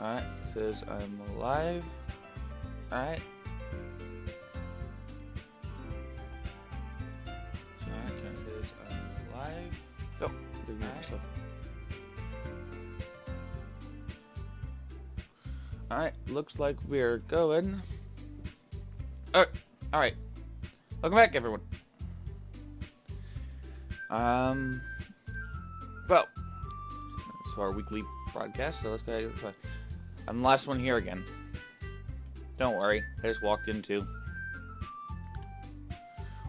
Alright, says I'm alive. Alright. Alright, says I'm alive. Oh, didn't get myself. Alright, looks like we're going. Alright. Welcome back, everyone. Well, it's our weekly broadcast, so let's go ahead and I'm the last one here again. Don't worry, I just walked in too.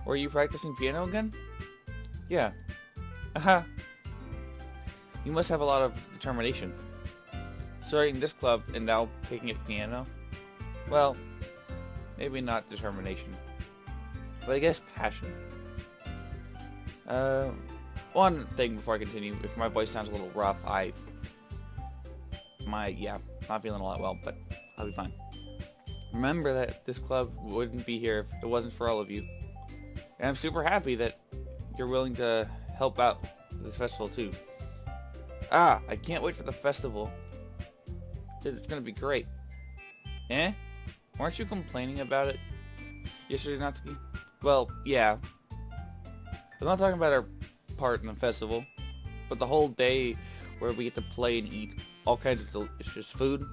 Were you practicing piano again? Yeah. Aha. You must have a lot of determination. Starting this club and now picking up piano? Well, maybe not determination, but I guess passion. One thing before I continue, if my voice sounds a little rough, not feeling a lot well, but I'll be fine. Remember that this club wouldn't be here if it wasn't for all of you. And I'm super happy that you're willing to help out the festival too. I can't wait for the festival. It's gonna be great. Eh? Weren't you complaining about it yesterday, Natsuki? Well, yeah. I'm not talking about our part in the festival, but the whole day where we get to play and eat all kinds of delicious food.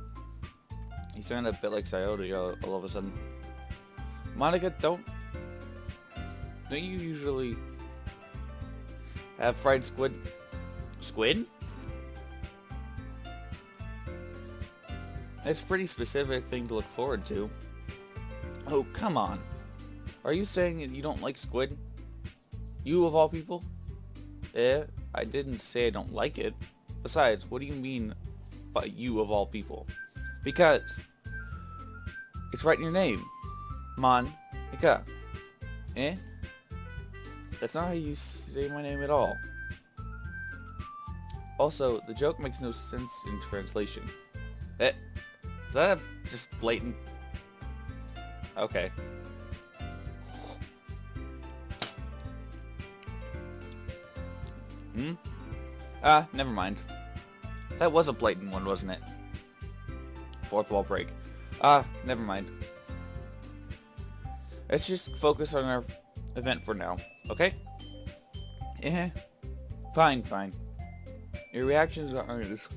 He's turned a bit like Sayori all of a sudden. Monica, don't you usually have fried squid? Squid? It's a pretty specific thing to look forward to. Oh, come on. Are you saying that you don't like squid? You of all people? I didn't say I don't like it. Besides, what do you mean by you of all people? Because it's right in your name. Monica. That's not how you say my name at all. Also, the joke makes no sense in translation. Is that just blatant? Okay. Never mind. That was a blatant one, wasn't it? Fourth wall break. Never mind. Let's just focus on our event for now, okay? Fine. Your reactions aren't as...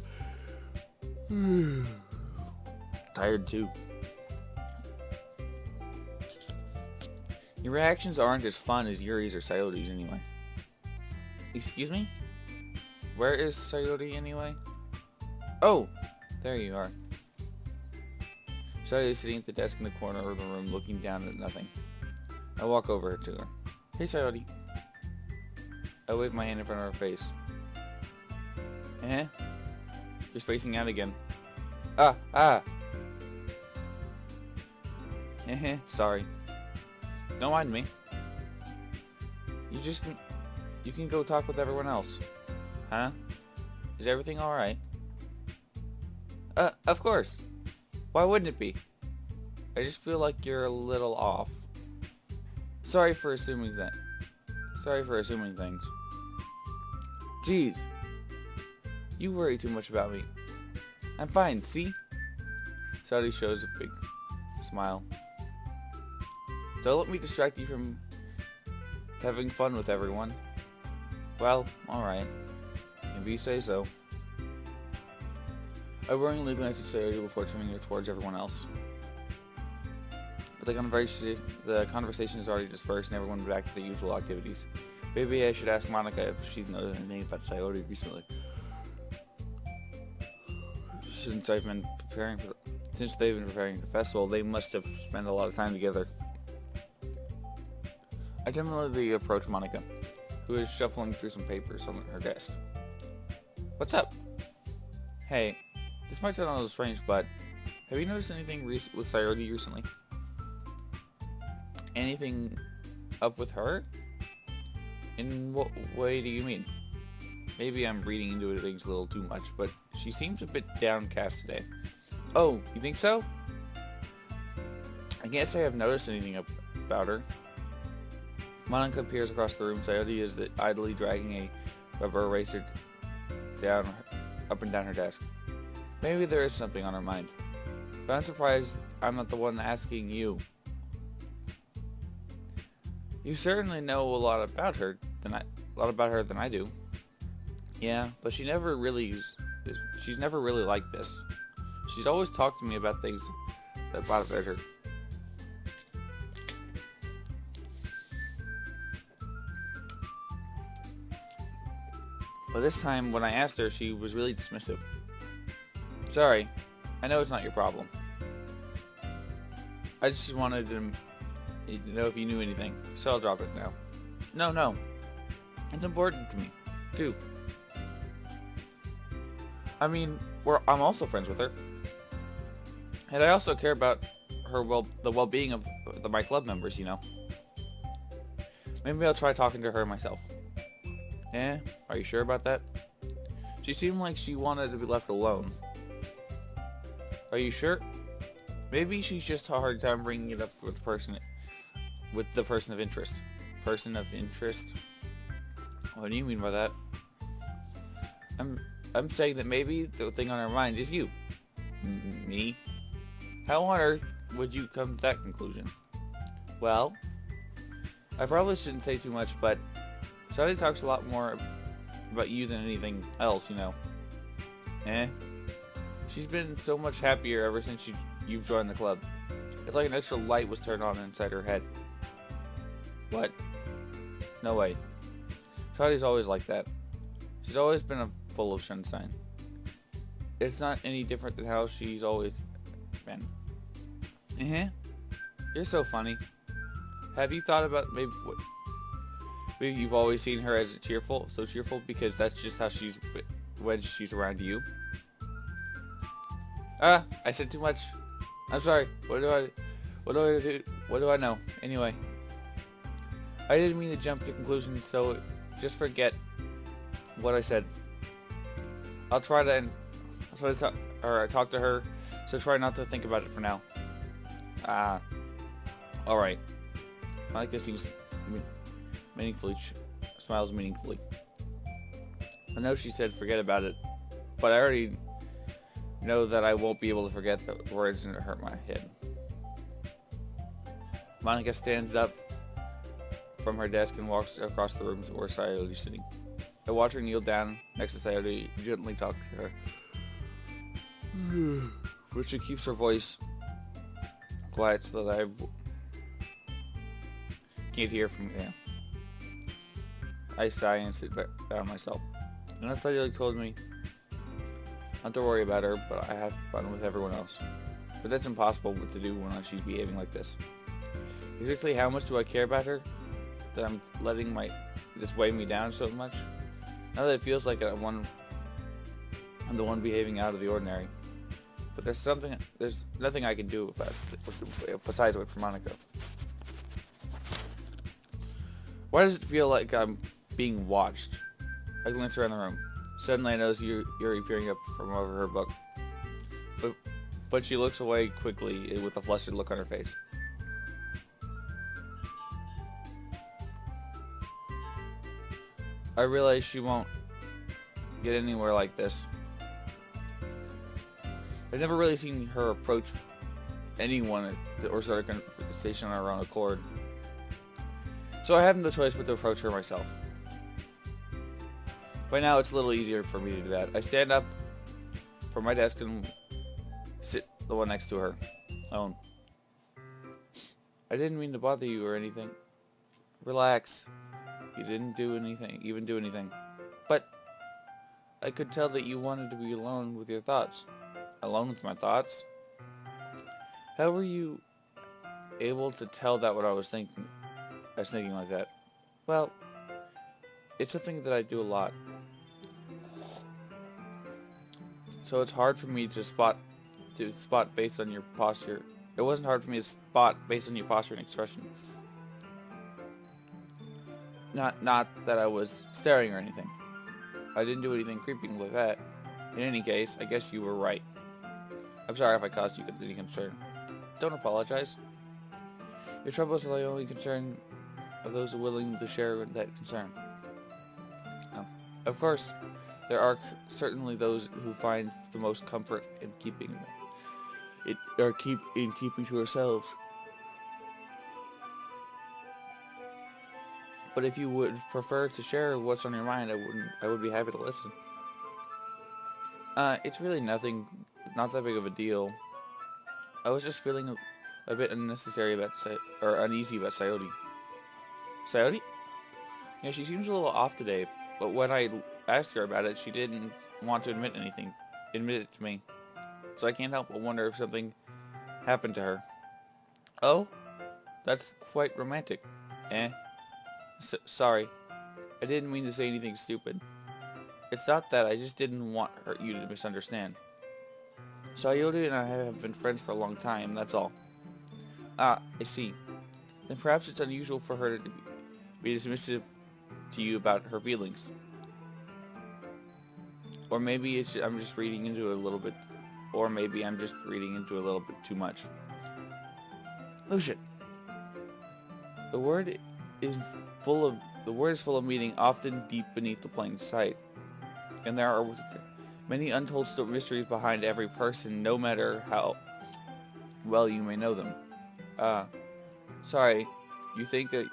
Tired too. Your reactions aren't as fun as Yuri's or Sayori's anyway. Excuse me? Where is Sayori anyway? Oh! There you are. Sayori is sitting at the desk in the corner of the room looking down at nothing. I walk over to her. Hey Sayori. I wave my hand in front of her face. You're spacing out again. Sorry. Don't mind me. You can go talk with everyone else. Huh? Is everything alright? Of course. Why wouldn't it be? I just feel like you're a little off. Sorry for assuming things. Jeez. You worry too much about me. I'm fine, see? Saudi shows a big smile. Don't let me distract you from having fun with everyone. Well, alright. Maybe you say so. I worryingly glanced at Sayori before turning it towards everyone else. But the conversation is already dispersed and everyone back to the usual activities. Maybe I should ask Monica if she's noticed anything about Sayori recently. Since they've been preparing for the festival, they must have spent a lot of time together. I timidly approach Monica, who is shuffling through some papers on her desk. What's up? Hey, this might sound a little strange, but have you noticed anything with Sayori recently? Anything up with her? In what way do you mean? Maybe I'm reading into things a little too much, but she seems a bit downcast today. Oh, you think so? I can't say I've noticed anything about her. Monica appears across the room. Sayori is idly dragging a rubber eraser down, up and down her desk. Maybe there is something on her mind. But I'm surprised I'm not the one asking you. You certainly know a lot about her than I do. Yeah, but she's never really like this. She's always talked to me about things that bother her. But this time, when I asked her, she was really dismissive. Sorry, I know it's not your problem. I just wanted to know if you knew anything, so I'll drop it now. No. It's important to me, too. I mean, I'm also friends with her. And I also care about the well-being of my club members, you know. Maybe I'll try talking to her myself. Eh? Are you sure about that? She seemed like she wanted to be left alone. Are you sure? Maybe she's just a hard time bringing it up with the person of interest. Person of interest? What do you mean by that? I'm saying that maybe the thing on her mind is you. Me? How on earth would you come to that conclusion? Well, I probably shouldn't say too much, but Sadie talks a lot more about you than anything else, you know. Eh? She's been so much happier ever since you've joined the club. It's like an extra light was turned on inside her head. What? No way. Sadie's always like that. She's always been full of sunshine. It's not any different than how she's always been. You're so funny. Have you thought about maybe you've always seen her as so cheerful because that's just how she's when she's around you? I said too much. I'm sorry. What do I do? What do I know? Anyway, I didn't mean to jump to conclusions, so just forget what I said. I'll try to talk to her, so try not to think about it for now. Alright. Monica smiles meaningfully. I know she said forget about it, but I already know that I won't be able to forget the words and it hurt my head. Monica stands up from her desk and walks across the room to where Sayori is sitting. I watch her kneel down next to Sayori, gently talk to her. But she keeps her voice quiet so that I can't hear from here. I sigh and sit back down myself. And that's Sayori told me not to worry about her, but I have fun with everyone else. But that's impossible to do when she's behaving like this. Exactly how much do I care about her that I'm letting this weigh me down so much? Now that it feels like I'm the one behaving out of the ordinary. But there's nothing I can do besides wait for Monica. Why does it feel like I'm being watched? I glance around the room. Suddenly I notice Yuri peering up from over her book. But she looks away quickly with a flustered look on her face. I realize she won't get anywhere like this. I've never really seen her approach anyone or start a conversation on her own accord. So I have no choice but to approach her myself. By now it's a little easier for me to do that. I stand up from my desk and sit the one next to her. Owen. I didn't mean to bother you or anything. Relax. You didn't even do anything. But I could tell that you wanted to be alone with your thoughts. Alone with my thoughts? How were you able to tell that what I was thinking? I was thinking like that. Well, it's something that I do a lot. So it's hard for me to spot based on your posture. It wasn't hard for me to spot based on your posture and expression. Not that I was staring or anything. I didn't do anything creepy like that. In any case, I guess you were right. I'm sorry if I caused you any concern. Don't apologize. Your troubles are the only concern of those willing to share that concern. Of course, there are certainly those who find the most comfort in keeping to ourselves. But if you would prefer to share what's on your mind, I would be happy to listen. It's really nothing, not that big of a deal. I was just feeling a bit unnecessary about uneasy about Sayori. Sayori? Yeah, she seems a little off today, but when I asked her about it, she didn't want to admit it to me. So I can't help but wonder if something happened to her. Oh? That's quite romantic. Sorry. I didn't mean to say anything stupid. It's not that, I just didn't want you to misunderstand. Sayori and I have been friends for a long time, that's all. Ah, I see. Then perhaps it's unusual for her to be dismissive to you about her feelings. Or maybe I'm just reading into it a little bit. Or maybe I'm just reading into it a little bit too much. Lucian. The word is full of meaning, often deep beneath the plain sight. And there are many untold mysteries behind every person, no matter how well you may know them. Sorry, you think that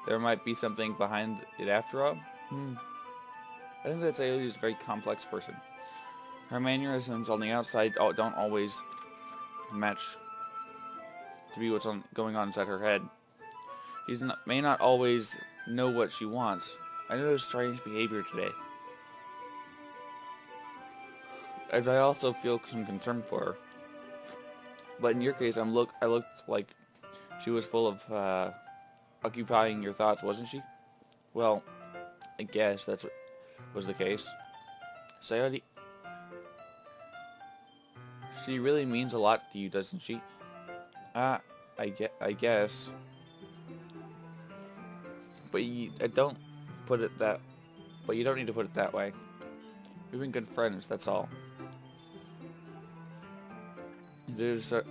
there might be something behind it after all? I think that Sayori is a very complex person. Her mannerisms on the outside don't always match to be what's going on inside her head. May not always know what she wants. I noticed strange behavior today. And I also feel some concern for her. But in your case, I looked like she was full of occupying your thoughts, wasn't she? Well, I guess that's what was the case. Sayori, she really means a lot to you, doesn't she? I guess. But you don't need to put it that way. We've been good friends, that's all.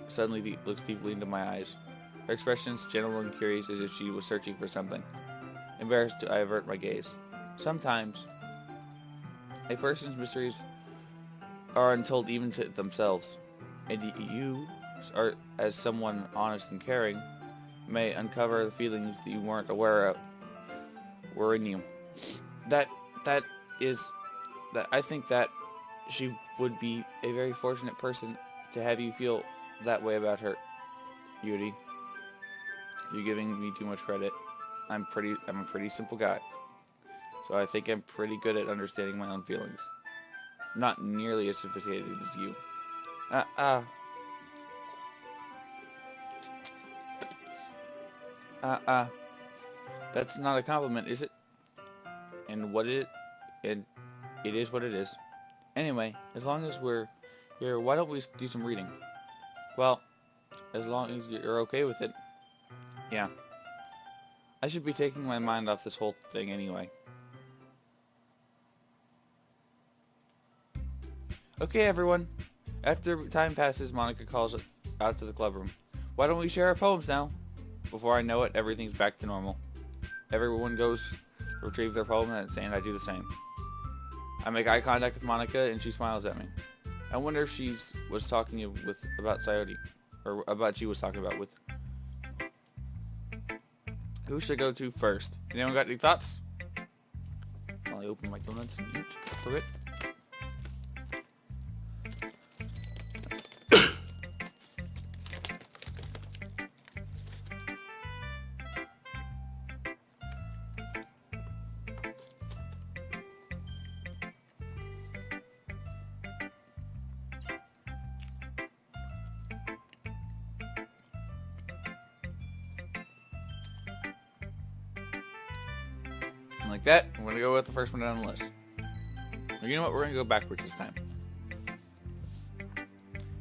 Suddenly looks deeply into my eyes. Her expression's gentle and curious, as if she was searching for something. Embarrassed, I avert my gaze. Sometimes, a person's mysteries are untold even to themselves, and you, as someone honest and caring, may uncover the feelings that you weren't aware of were in you. I think that she would be a very fortunate person to have you feel that way about her. Yuri, you're giving me too much credit. I'm a pretty simple guy. So I think I'm pretty good at understanding my own feelings. Not nearly as sophisticated as you. That's not a compliment, is it? And it is what it is. Anyway, as long as we're here, why don't we do some reading? Well, as long as you're okay with it. Yeah. I should be taking my mind off this whole thing anyway. Okay, everyone. After time passes, Monica calls out to the club room. Why don't we share our poems now? Before I know it, everything's back to normal. Everyone goes to retrieve their poem, and I do the same. I make eye contact with Monica, and she smiles at me. I wonder if she was talking about Sayori, or about she was talking about with. Who should I go to first? Anyone got any thoughts? I'll open my donuts and eat for a bit. And like that, I'm going to go with the first one down the list. Well, you know what? We're going to go backwards this time.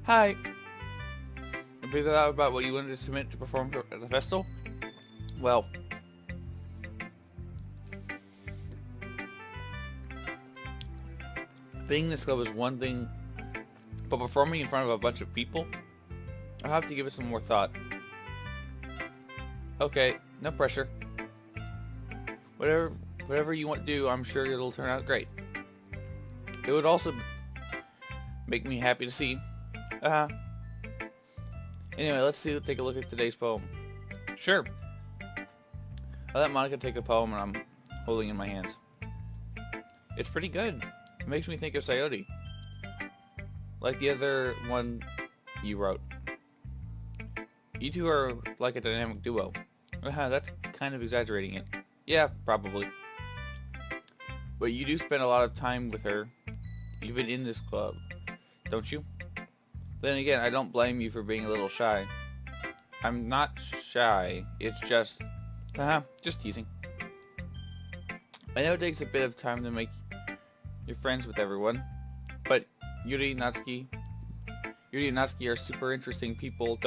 Hi! You figured out about what you wanted to submit to perform at the festival? Well, being this club is one thing, but performing in front of a bunch of people, I'll have to give it some more thought. Okay, no pressure. whatever you want to do, I'm sure it'll turn out great. It would also make me happy to see. Anyway, take a look at today's poem. Sure. I'll let Monica take a poem and I'm holding it in my hands. It's pretty good. It makes me think of Sayori. Like the other one you wrote. You two are like a dynamic duo. That's kind of exaggerating it. Yeah, probably. But you do spend a lot of time with her, even in this club, don't you? Then again, I don't blame you for being a little shy. I'm not shy, it's just teasing. I know it takes a bit of time to make you friends with everyone, but Yuri and Natsuki are super interesting people.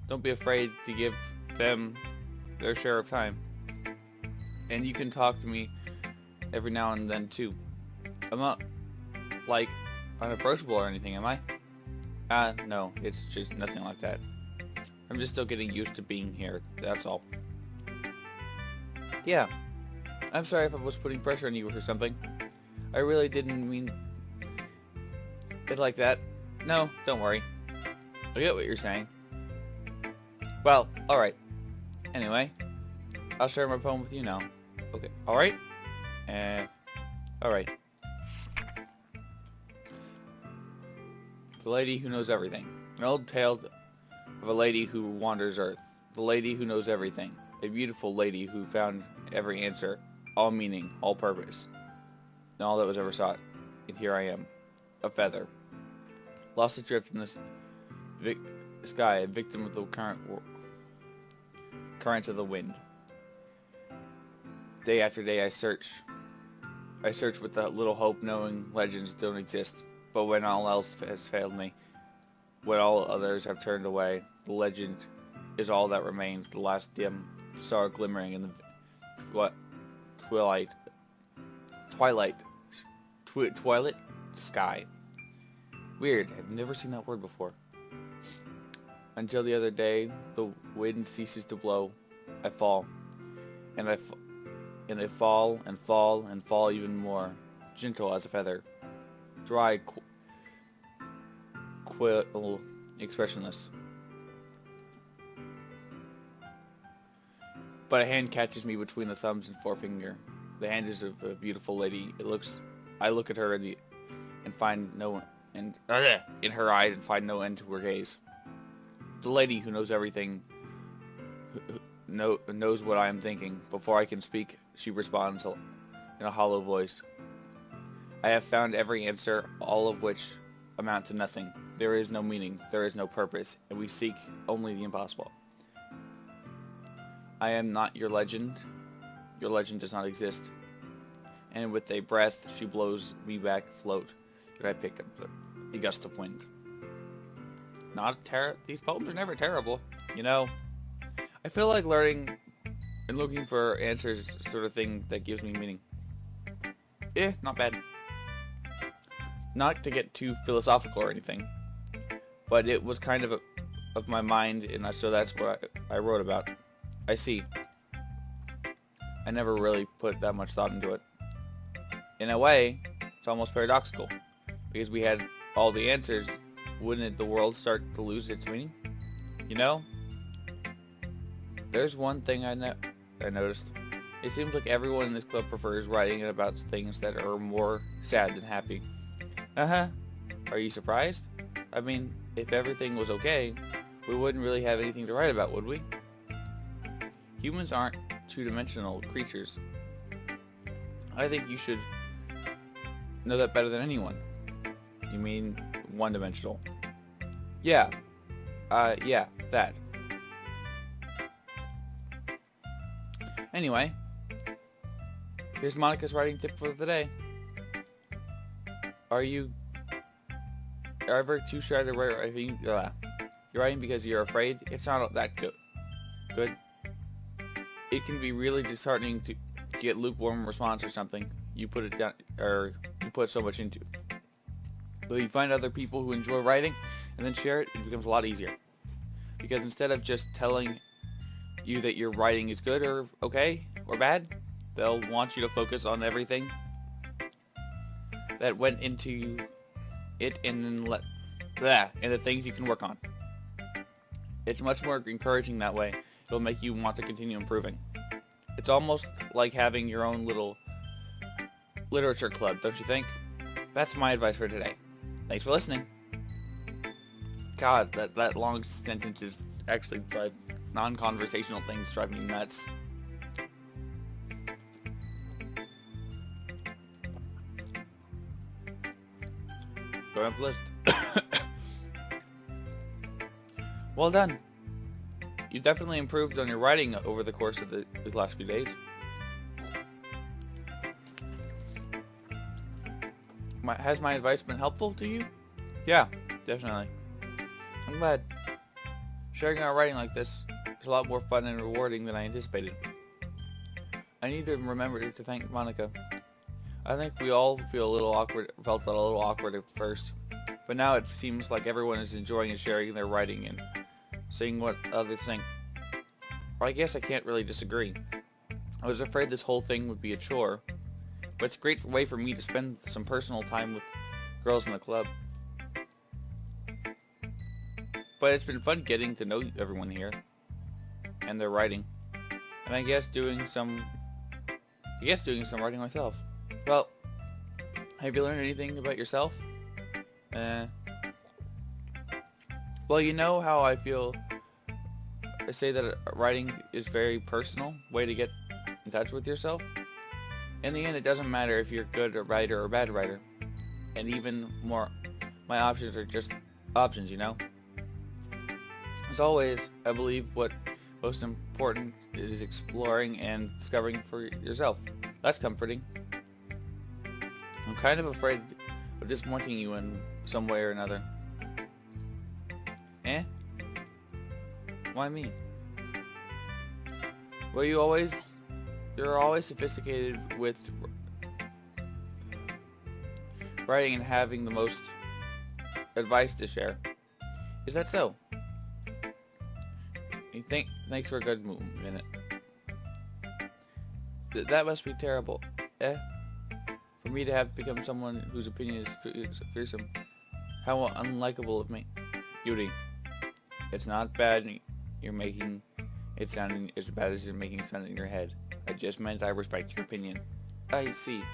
Don't be afraid to give them their share of time. And you can talk to me every now and then too. I'm not like unapproachable or anything, am I? No, it's just nothing like that. I'm just still getting used to being here, that's all. Yeah, I'm sorry if I was putting pressure on you or something. I really didn't mean it like that. No, don't worry. I get what you're saying. Well, alright. Anyway, I'll share my poem with you now. Okay, alright? Alright. The Lady Who Knows Everything. An old tale of a lady who wanders Earth. The lady who knows everything. A beautiful lady who found every answer, all meaning, all purpose, and all that was ever sought. And here I am, a feather, lost adrift in the sky, a victim of the currents of the wind. Day after day I search with a little hope, knowing legends don't exist. But when all else has failed me, when all others have turned away, the legend is all that remains, the last dim star glimmering in the twilight sky. Weird, I've never seen that word before. Until the other day, the wind ceases to blow, I fall, and I fall and fall and fall even more, gentle as a feather, dry, expressionless. But a hand catches me between the thumbs and forefinger. The hand is of a beautiful lady. I look at her and find no in her eyes and find no end to her gaze. The lady who knows everything, who knows what I am thinking. Before I can speak, she responds in a hollow voice. I have found every answer, all of which amount to nothing. There is no meaning, there is no purpose, and we seek only the impossible. I am not your legend. Your legend does not exist. And with a breath, she blows me back afloat, and I pick up a gust of wind. These poems are never terrible, you know. I feel like learning and looking for answers sort of thing that gives me meaning. Not bad. Not to get too philosophical or anything, but it was kind of my mind, and so that's what I wrote about. I see. I never really put that much thought into it. In a way, it's almost paradoxical, because we had all the answers. Wouldn't the world start to lose its meaning? You know? There's one thing I noticed. It seems like everyone in this club prefers writing about things that are more sad than happy. Are you surprised? I mean, if everything was okay, we wouldn't really have anything to write about, would we? Humans aren't two-dimensional creatures. I think you should know that better than anyone. You mean one-dimensional? Yeah. Yeah, that. Anyway, here's Monica's writing tip for the day. Are you ever too shy to write? You're writing because you're afraid? It's not that good. It can be really disheartening to get lukewarm response or something you put it down, or you put so much into. But you find other people who enjoy writing and then share it, it becomes a lot easier. Because instead of just telling you that your writing is good or okay, or bad, they'll want you to focus on everything that went into it and then and the things you can work on. It's much more encouraging that way. It'll make you want to continue improving. It's almost like having your own little literature club, don't you think? That's my advice for today. Thanks for listening. God, that long sentence is actually drive non-conversational things drive me nuts. Going up the list. Well done. You've definitely improved on your writing over the course of these last few days. Has my advice been helpful to you? Yeah, definitely. I'm glad. Sharing our writing like this is a lot more fun and rewarding than I anticipated. I need to remember to thank Monica. I think we all felt a little awkward at first, but now it seems like everyone is enjoying and sharing their writing and seeing what others think. Well, I guess I can't really disagree. I was afraid this whole thing would be a chore, but it's a great way for me to spend some personal time with girls in the club. But it's been fun getting to know everyone here and their writing, and I guess doing some writing myself. Well, have you learned anything about yourself? Well, you know how I feel. I say that writing is a very personal way to get in touch with yourself. In the end, it doesn't matter if you're a good writer or a bad writer. And even more, my options are just options, you know? As always, I believe what most important is exploring and discovering for yourself. That's comforting. I'm kind of afraid of disappointing you in some way or another. Why me? Well, you're always sophisticated with writing and having the most advice to share. Is that so? Thanks for a good minute. That must be terrible. For me to have become someone whose opinion is fearsome. How unlikable of me. Beauty. It's not bad you're making it sounding as bad as you're making it sound in your head. I just meant I respect your opinion. I see.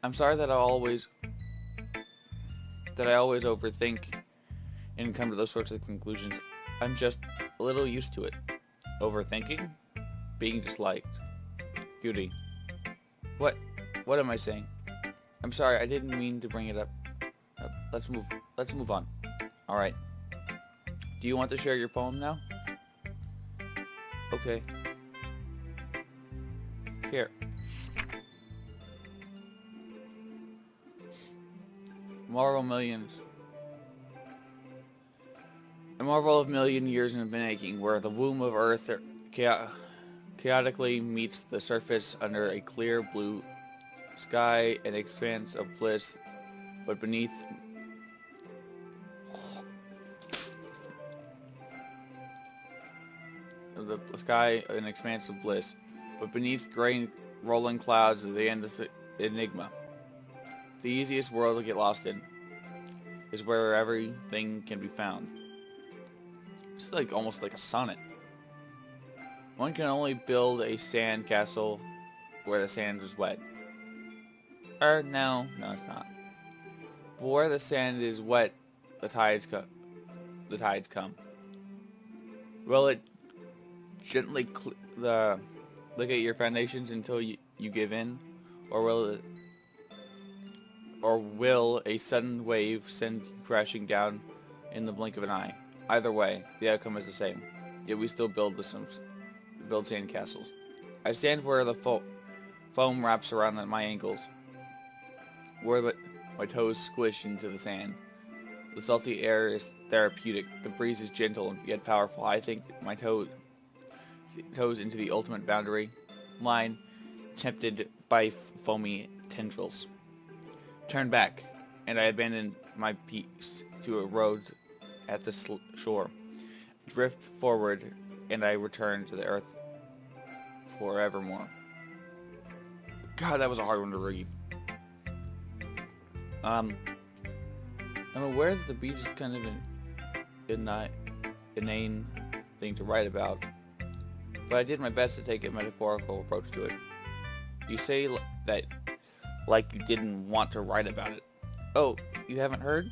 I'm sorry that I always overthink and come to those sorts of conclusions. I'm just a little used to it. Overthinking? Being disliked. Beauty. What am I saying? I'm sorry, I didn't mean to bring it up. Let's move on. Alright. Do you want to share your poem now? Okay. Here. Marvel Millions. A marvel of million years in the making, where the womb of Earth chaotically meets the surface under a clear blue sky, an expanse of bliss, but beneath the sky, an expanse of bliss, but beneath gray rolling clouds of the endless enigma. The easiest world to get lost in is where everything can be found. It's like almost like a sonnet. One can only build a sand castle where the sand is wet. No, it's not. But where the sand is wet, the tides come. Will it gently look at your foundations until you give in, or will a sudden wave send you crashing down in the blink of an eye? Either way, the outcome is the same. Yet we still build sand castles. I stand where the foam wraps around my ankles, where my toes squish into the sand. The salty air is therapeutic. The breeze is gentle yet powerful. I think my toes into the ultimate boundary line, tempted by foamy tendrils. Turn back, and I abandon my peaks to a road at the shore. Drift forward, and I return to the earth. forevermore. God, that was a hard one to read. I'm aware that the beach is kind of an inane thing to write about, but I did my best to take a metaphorical approach to it. You say that like you didn't want to write about it. Oh, you haven't heard?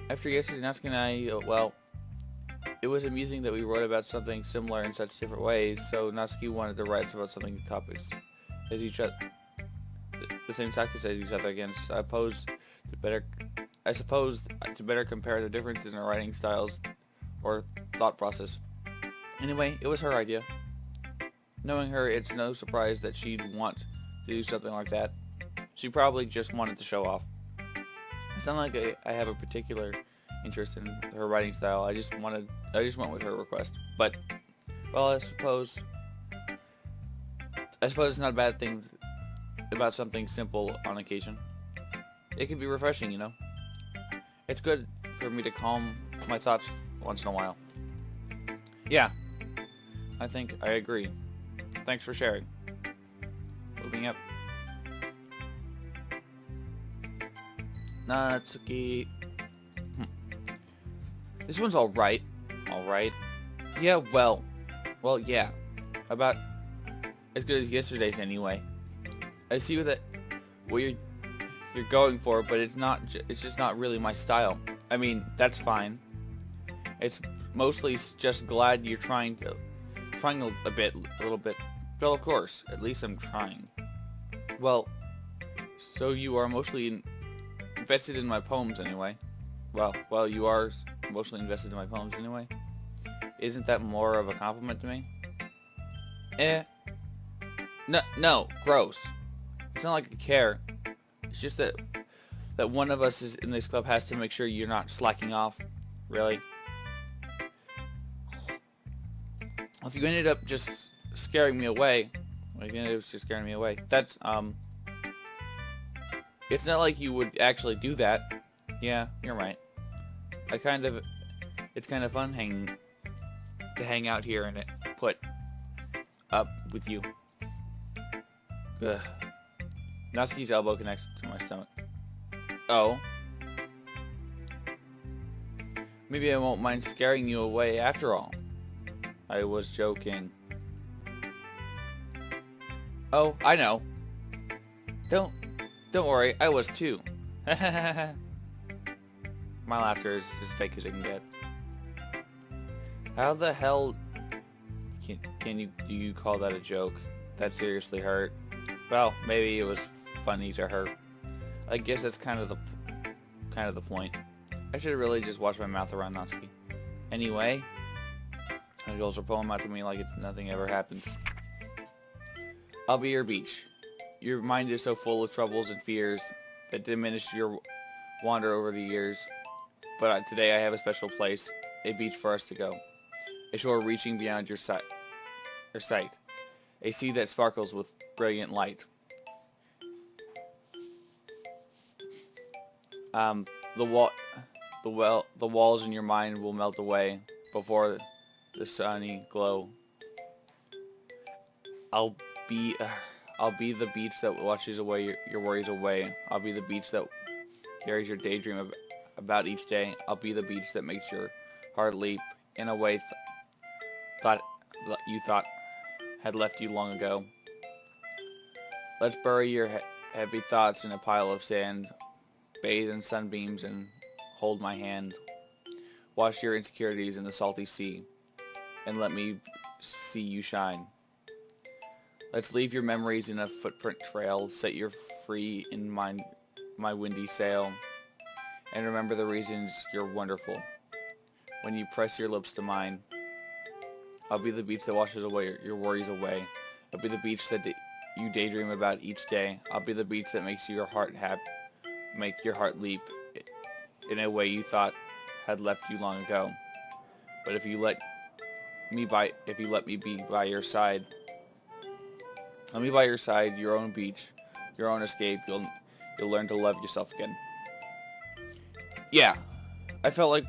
After yesterday, Natsuki and I, well, it was amusing that we wrote about something similar in such different ways, so Natsuki wanted to write about something topics as each other, the same topics as each other against. I suppose to better compare the differences in our writing styles or thought process. Anyway, it was her idea. Knowing her, it's no surprise that she'd want to do something like that. She probably just wanted to show off. It's not like I have a particular interest in her writing style. I just went with her request. But, well, I suppose it's not a bad thing about something simple on occasion. It can be refreshing, you know. It's good for me to calm my thoughts once in a while. Yeah, I think I agree. Thanks for sharing. Moving up. Natsuki. This one's alright. Alright. Yeah, well, yeah. About as good as yesterday's anyway. I see what you're going for, but it's just not really my style. I mean, that's fine. It's mostly just glad you're trying a little bit. Well, of course, at least I'm trying. Well, so you are mostly invested in my poems anyway. Well, you are emotionally invested in my poems anyway. Isn't that more of a compliment to me? No, gross. It's not like I care. It's just that one of us in this club has to make sure you're not slacking off. Really? If you ended up just scaring me away, that's, it's not like you would actually do that. Yeah, you're right. It's kind of fun to hang out here and put up with you. Ugh. Natsuki's elbow connects to my stomach. Oh. Maybe I won't mind scaring you away after all. I was joking. Oh, I know. Don't worry, I was too. My laughter is as fake as it can get. How the hell do you call that a joke? That seriously hurt. Well, maybe it was funny to her. I guess that's kind of the point. I should really just watch my mouth around Natsuki. Anyway, the girls are pulling out to me like it's nothing ever happened. I'll be your beach. Your mind is so full of troubles and fears that diminished your wander over the years. But today I have a special place, a beach for us to go. A shore reaching beyond your sight. A sea that sparkles with brilliant light. The walls in your mind will melt away before the sunny glow. I'll be the beach that washes away your worries away. I'll be the beach that carries your daydream about each day. I'll be the beach that makes your heart leap in a way you thought had left you long ago. Let's bury your heavy thoughts in a pile of sand, bathe in sunbeams and hold my hand. Wash your insecurities in the salty sea, and let me see you shine. Let's leave your memories in a footprint trail, set you free in my windy sail, and remember the reasons you're wonderful. When you press your lips to mine, I'll be the beach that washes away your worries away. I'll be the beach that you daydream about each day. I'll be the beach that makes your heart make your heart leap in a way you thought had left you long ago. But if you let me be by your side, let me by your side, your own beach, your own escape, you'll learn to love yourself again. Yeah, I felt like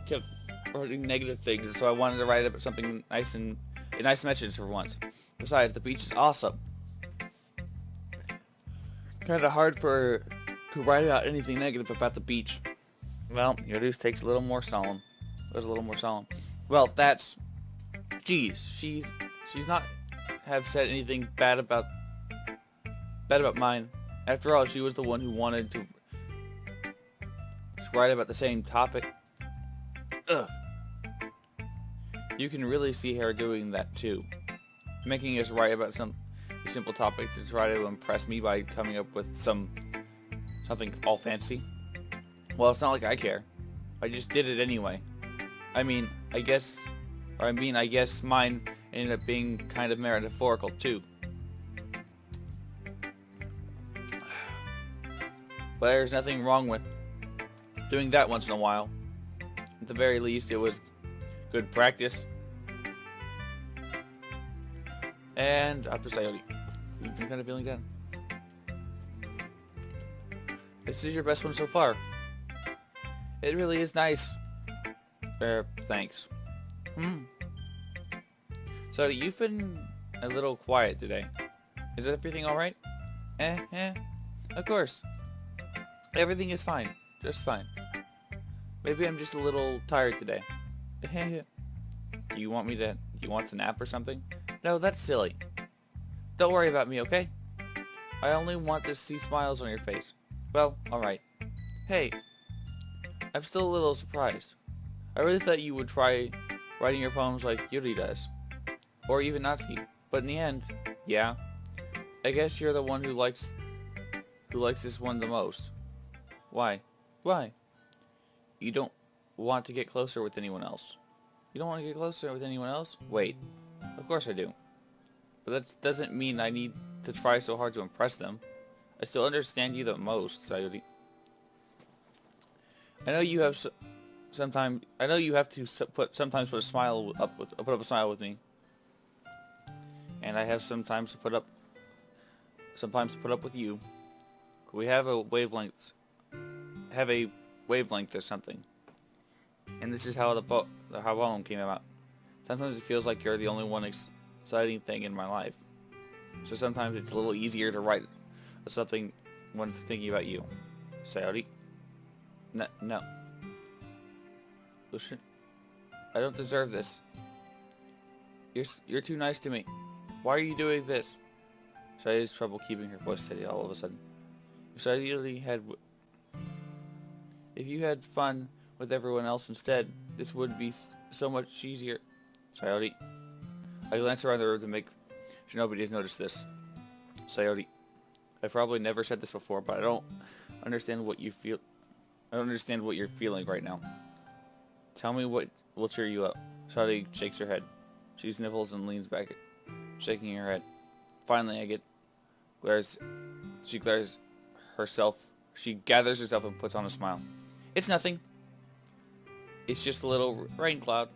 writing negative things, so I wanted to write about something nice and a nice message for once. Besides, the beach is awesome. Kind of hard to write out anything negative about the beach. Well, your news takes a little more solemn. It was a little more solemn. Well, that's... Geez, she's not have said anything bad about mine. After all, she was the one who wanted to write about the same topic. Ugh. You can really see her doing that too. Making us write about some simple topic to try to impress me by coming up with something all fancy. Well, it's not like I care. I just did it anyway. I guess mine ended up being kind of metaphorical too. But there's nothing wrong with doing that once in a while. At the very least, it was good practice. And up to Sayori. You've been kind of feeling down. This is your best one so far. It really is nice. Thanks. So you've been a little quiet today. Is everything alright? Of course. Everything is fine. Just fine. Maybe I'm just a little tired today. Do you want to nap or something? No, that's silly. Don't worry about me, okay? I only want to see smiles on your face. Well, alright. Hey, I'm still a little surprised. I really thought you would try writing your poems like Yuri does. Or even Natsuki. But in the end, yeah. I guess you're the one who likes this one the most. Why? Why? You don't want to get closer with anyone else. You don't want to get closer with anyone else? Wait. Of course I do. But that doesn't mean I need to try so hard to impress them. I still understand you the most, Sayori. I know you have sometimes. I know you have to sometimes put a smile put up a smile with me. And I have sometimes to put up with you. We have a wavelength. Or something. And this is how the poem came about. Sometimes it feels like you're the only one exciting thing in my life. So sometimes it's a little easier to write something when thinking about you. Sayori? No. Lucian? I don't deserve this. You're too nice to me. Why are you doing this? Sayori has trouble keeping her voice steady all of a sudden. If you had fun with everyone else instead, this would be so much easier. Sayori. I glance around the room to make sure nobody has noticed this. Sayori. I've probably never said this before, but I don't understand what you feel. I don't understand what you're feeling right now. Tell me what will cheer you up. Sayori shakes her head. She sniffles and leans back, shaking her head. Finally, she gathers herself and puts on a smile. It's nothing. It's just a little rain cloud.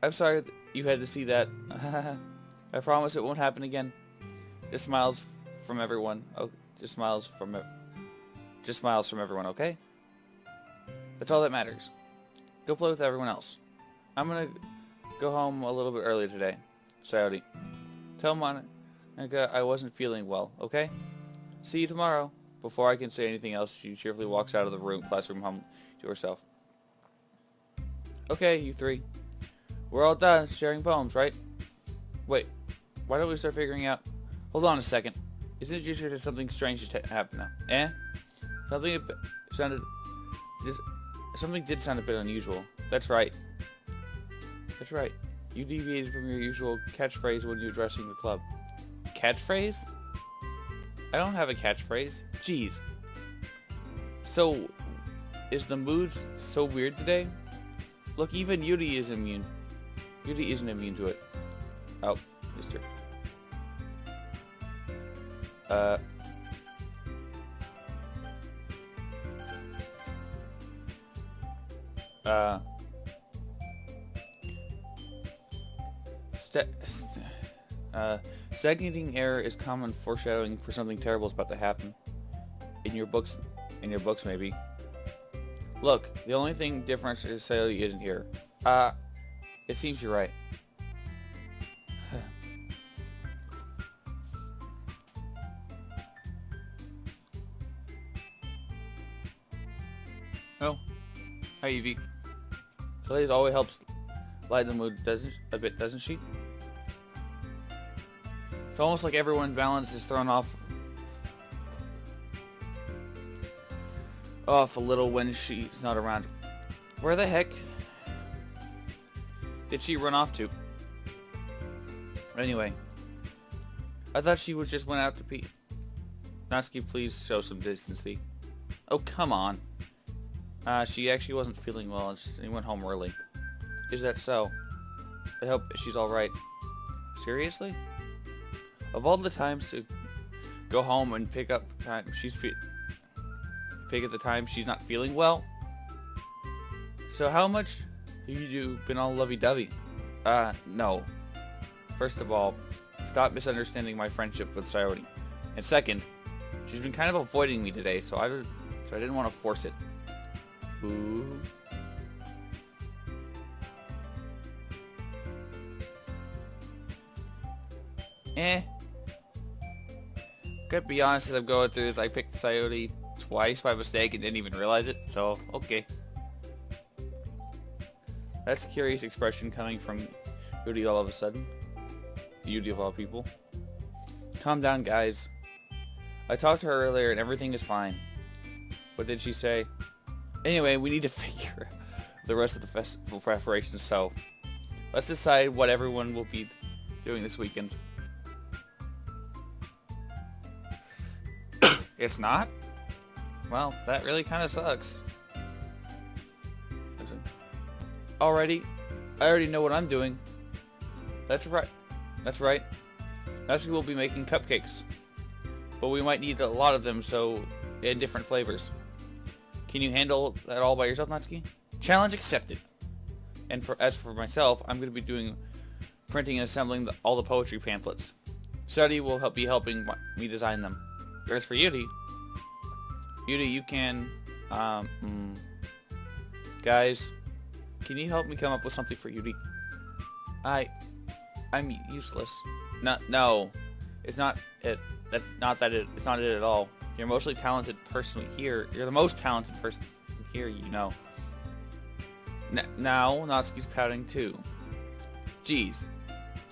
I'm sorry you had to see that. I promise it won't happen again. Just smiles from everyone. Oh, just smiles from everyone, okay? That's all that matters. Go play with everyone else. I'm gonna go home a little bit early today. Sayori. Tell Monica I wasn't feeling well, okay? See you tomorrow. Before I can say anything else, she cheerfully walks out of the classroom home to herself. Okay, you three. We're all done sharing poems, right? Wait, why don't we start figuring out... Hold on a second. Isn't it usually that something strange to happen now? Something did sound a bit unusual. That's right. That's right. You deviated from your usual catchphrase when you're addressing the club. Catchphrase? I don't have a catchphrase. Jeez. So, is the mood so weird today? Look, even Yuri is immune. Yuri isn't immune to it. Oh, mister. Stagnating error is common foreshadowing for something terrible is about to happen. In your books maybe. Look, the only thing different is Sayori isn't here. Uh, it seems you're right. Oh, hi Evie. Celeste always helps lighten the mood, doesn't she? It's almost like everyone's balance is thrown off a little when she's not around. Where the heck did she run off to? Anyway, I thought she was just went out to pee. Natsuki, please show some decency. Oh, come on. She actually wasn't feeling well and she went home early. Is that so? I hope she's alright. Seriously? Of all the times to go home and pick up time, pick at the time she's not feeling well? So how much have you been all lovey-dovey? No. First of all, stop misunderstanding my friendship with Sayori. And second, she's been kind of avoiding me today, so I didn't want to force it. Ooh. Gotta be honest, as I'm going through this, I picked Sayori twice by mistake and didn't even realize it, so okay. That's a curious expression coming from Yuri all of a sudden. Yuri of all people. Calm down, guys. I talked to her earlier and everything is fine. What did she say? Anyway, we need to figure the rest of the festival preparations, so let's decide what everyone will be doing this weekend. It's not? Well, that really kind of sucks. Alrighty, I already know what I'm doing. That's right. That's right. Natsuki will be making cupcakes. But we might need a lot of them, so in different flavors. Can you handle that all by yourself, Natsuki? Challenge accepted. And as for myself, I'm going to be doing printing and assembling all the poetry pamphlets. Sadi will be helping me design them. As for Yuri, you can, guys, can you help me come up with something for Yuri? I'm useless. No, it's not it. That's not that it. It's not it at all. You're mostly talented person here. You're the most talented person here, you know. Now, Natsuki's pouting too. Jeez,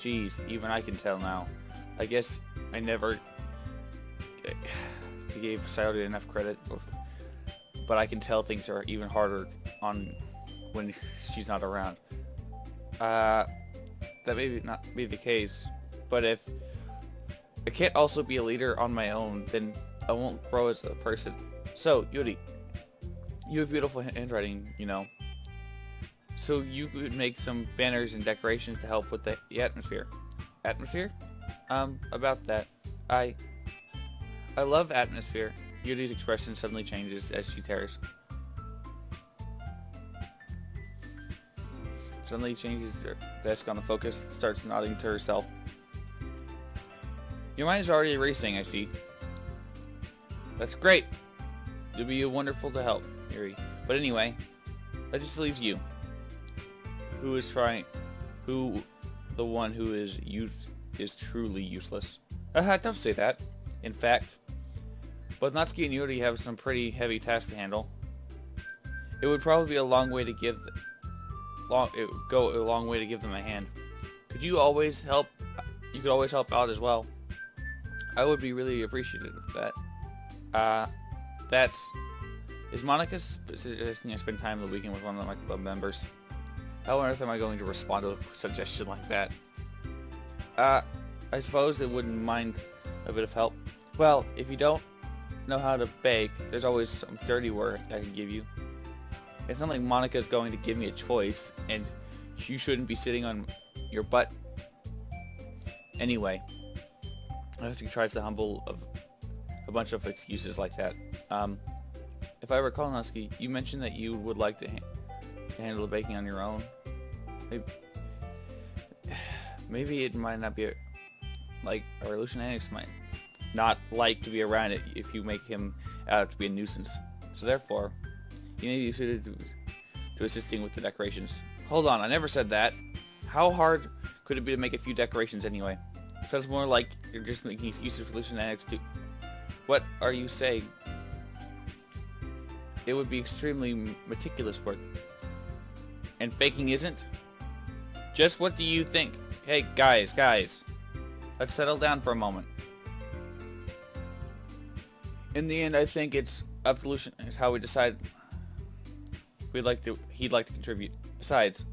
even I can tell now. I guess I never gave Sayori enough credit, but I can tell things are even harder on when she's not around. That may not be the case, but if I can't also be a leader on my own, then I won't grow as a person. So, Yuri, you have beautiful handwriting, you know. So you could make some banners and decorations to help with the atmosphere. Atmosphere? About that. I love atmosphere. Yuri's expression suddenly changes as she tears. Suddenly changes her desk on the focus, starts nodding to herself. Your mind is already racing, I see. That's great. You'll be wonderful to help, Yuri. But anyway, that just leaves you. The one who is truly useless. Don't say that. In fact, both Natsuki and Yuri have some pretty heavy tasks to handle. It would probably be a long way to give them a hand. Could you always help? You could always help out as well. I would be really appreciative of that. Is Monica suggesting I spend time on the weekend with one of my club members? How on earth am I going to respond to a suggestion like that? I suppose it wouldn't mind a bit of help. Well, if you don't know how to bake, there's always some dirty work I can give you. It's not like Monica's going to give me a choice, and you shouldn't be sitting on your butt. Anyway, Natsuki tries to humble a bunch of excuses like that. If I recall, Natsuki, you mentioned that you would like to handle the baking on your own. Maybe it might not be like a Revolutionaries might not like to be around it if you make him out to be a nuisance. So therefore, he may be suited to assisting with the decorations. Hold on, I never said that. How hard could it be to make a few decorations anyway? It sounds more like you're just making excuses for losing Annex 2. What are you saying? It would be extremely meticulous work. And baking isn't? Just what do you think? Hey, guys. Let's settle down for a moment. In the end, I think it's up to Lucian. It's how we decide he'd like to contribute. Besides,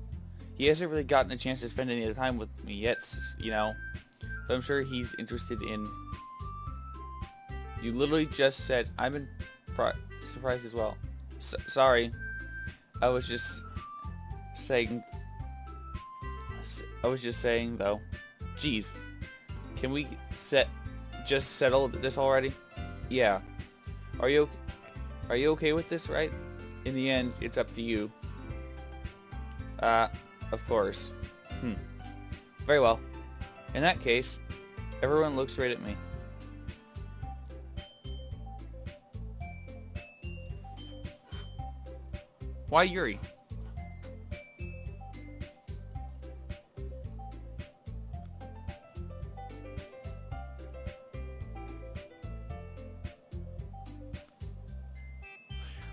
he hasn't really gotten a chance to spend any of the time with me yet, you know. So I'm sure he's interested in... You literally just said, I'm surprised as well. Sorry. I was just saying, though. Jeez. Can we just settle this already? Yeah. Are you okay with this, right? In the end, it's up to you. Of course. Very well. In that case, everyone look straight at me. Why Yuri?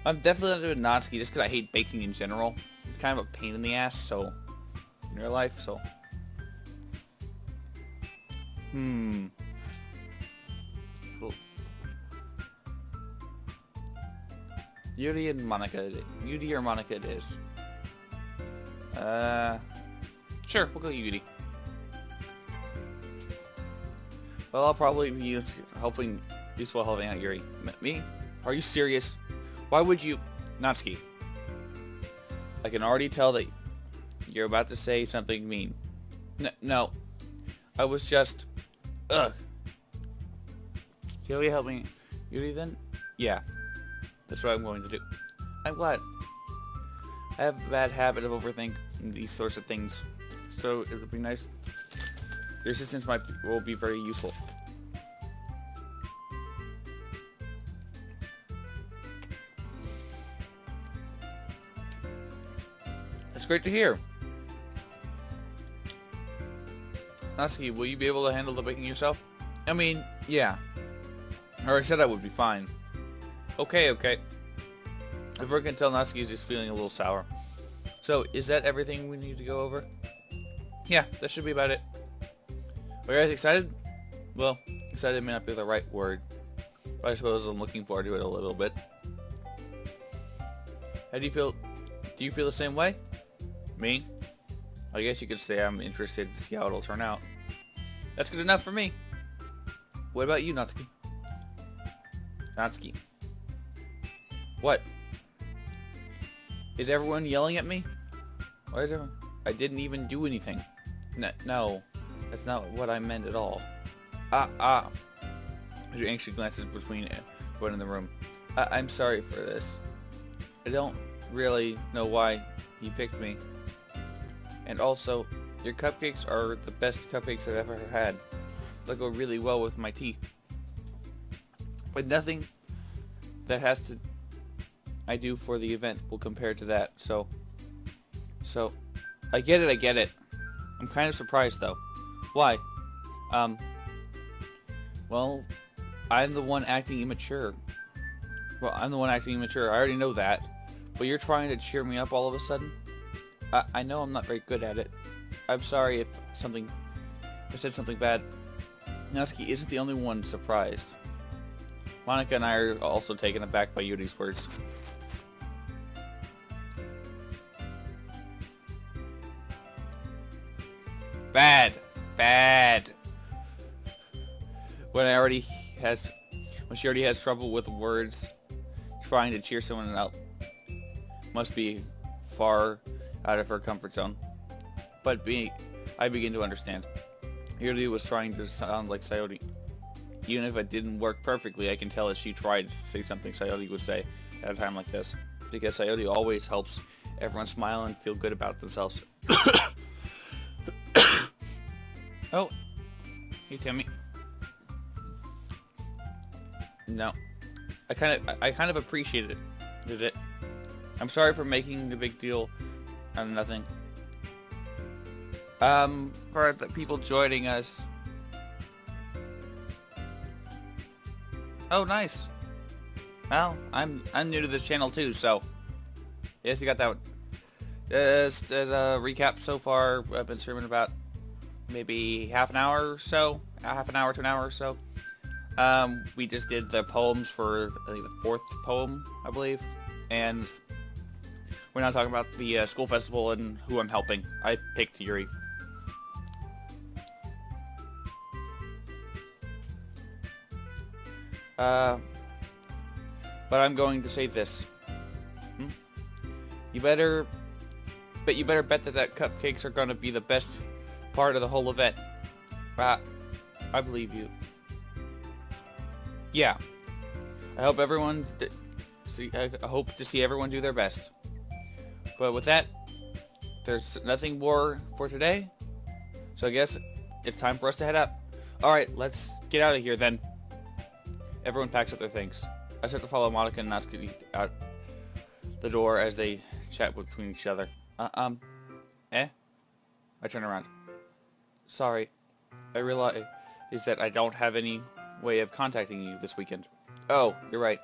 I'm definitely not doing Natsuki just because I hate baking in general. It's kind of a pain in the ass, so... in real life, so... Cool. Yuri and Monica. Yuri or Monica it is. Sure, we'll go Yuri. Well, I'll probably be useful helping out Yuri. Me? Are you serious? Why would you... Natsuki. I can already tell that you're about to say something mean. No. I was just... Ugh. Can you help me, Yuri, then? Yeah. That's what I'm going to do. I'm glad. I have a bad habit of overthinking these sorts of things. So it would be nice. Your assistance will be very useful. That's great to hear. Natsuki, will you be able to handle the baking yourself? I mean, yeah. Or I said I would be fine. Okay. If we're gonna tell Natsuki's just feeling a little sour. So, is that everything we need to go over? Yeah, that should be about it. Are you guys excited? Well, excited may not be the right word. But I suppose I'm looking forward to it a little bit. How do you feel? Do you feel the same way? Me? I guess you could say I'm interested to see how it'll turn out. That's good enough for me. What about you, Natsuki? Natsuki. What? Is everyone yelling at me? Why is everyone... I didn't even do anything. No. That's not what I meant at all. Your anxious glances between everyone in the room. I'm sorry for this. I don't really know why you picked me. And also, your cupcakes are the best cupcakes I've ever had. They'll go really well with my tea. But nothing that I do for the event will compare to that. So I get it. I'm kind of surprised though. Why? Well, I'm the one acting immature. I already know that. But you're trying to cheer me up all of a sudden? I know I'm not very good at it. I'm sorry if I said something bad. Natsuki isn't the only one surprised. Monica and I are also taken aback by Yuri's words. Bad. When she already has trouble with words, trying to cheer someone up must be far out of her comfort zone. But I begin to understand. Yuri was trying to sound like Sayori. Even if it didn't work perfectly, I can tell that she tried to say something Sayori would say at a time like this. Because Sayori always helps everyone smile and feel good about themselves. Oh. Hey, Timmy. No. I kind of appreciated it. I'm sorry for making a big deal out of nothing. For the people joining us. Oh, nice. Well, I'm new to this channel too, so yes, you got that one. As a recap so far, I've been streaming about maybe half an hour or so, half an hour to an hour or so. We just did the poems for, I think, the fourth poem, I believe, and we're now talking about the school festival and who I'm helping. I picked Yuri. But I'm going to say this. You better bet that cupcakes are gonna be the best part of the whole event. I believe you. Yeah. I hope everyone. I hope to see everyone do their best. But with that, there's nothing more for today. So I guess it's time for us to head up. All right, let's get out of here then. Everyone packs up their things. I start to follow Monica and Natsuki out the door as they chat between each other. I turn around. Sorry, I realize that I don't have any way of contacting you this weekend. Oh, you're right.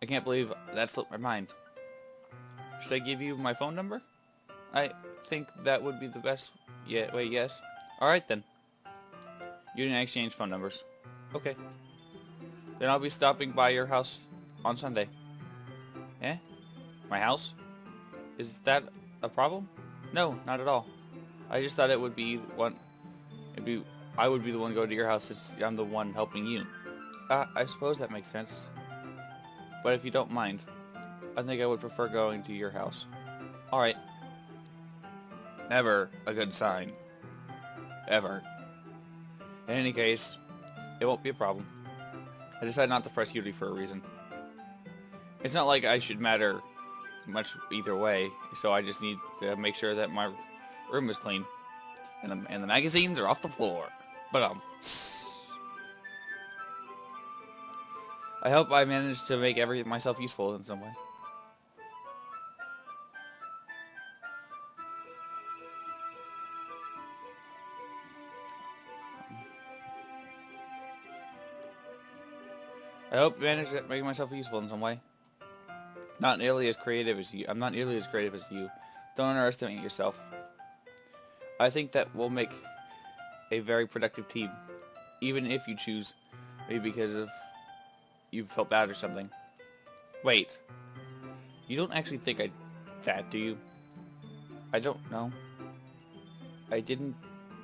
I can't believe that slipped my mind. Should I give you my phone number? I think that would be the best. Yeah, wait, yes. Alright then. You and I exchange phone numbers. Okay. Then I'll be stopping by your house on Sunday. Eh? My house? Is that a problem? No, not at all. I just thought it would be one. I would be the one to go to your house since I'm the one helping you. I suppose that makes sense. But if you don't mind, I think I would prefer going to your house. Alright. Never a good sign. Ever. In any case, it won't be a problem. I decided not to press Yuri for a reason. It's not like I should matter much either way, so I just need to make sure that my room is clean. And the magazines are off the floor. But I hope I managed to make myself useful in some way. I hope I managed to make myself useful in some way. Not nearly as creative as you. I'm not nearly as creative as you. Don't underestimate yourself. I think that will make a very productive team, even if you choose maybe because of you felt bad or something. Wait, you don't actually think that, do you? I don't know. I didn't.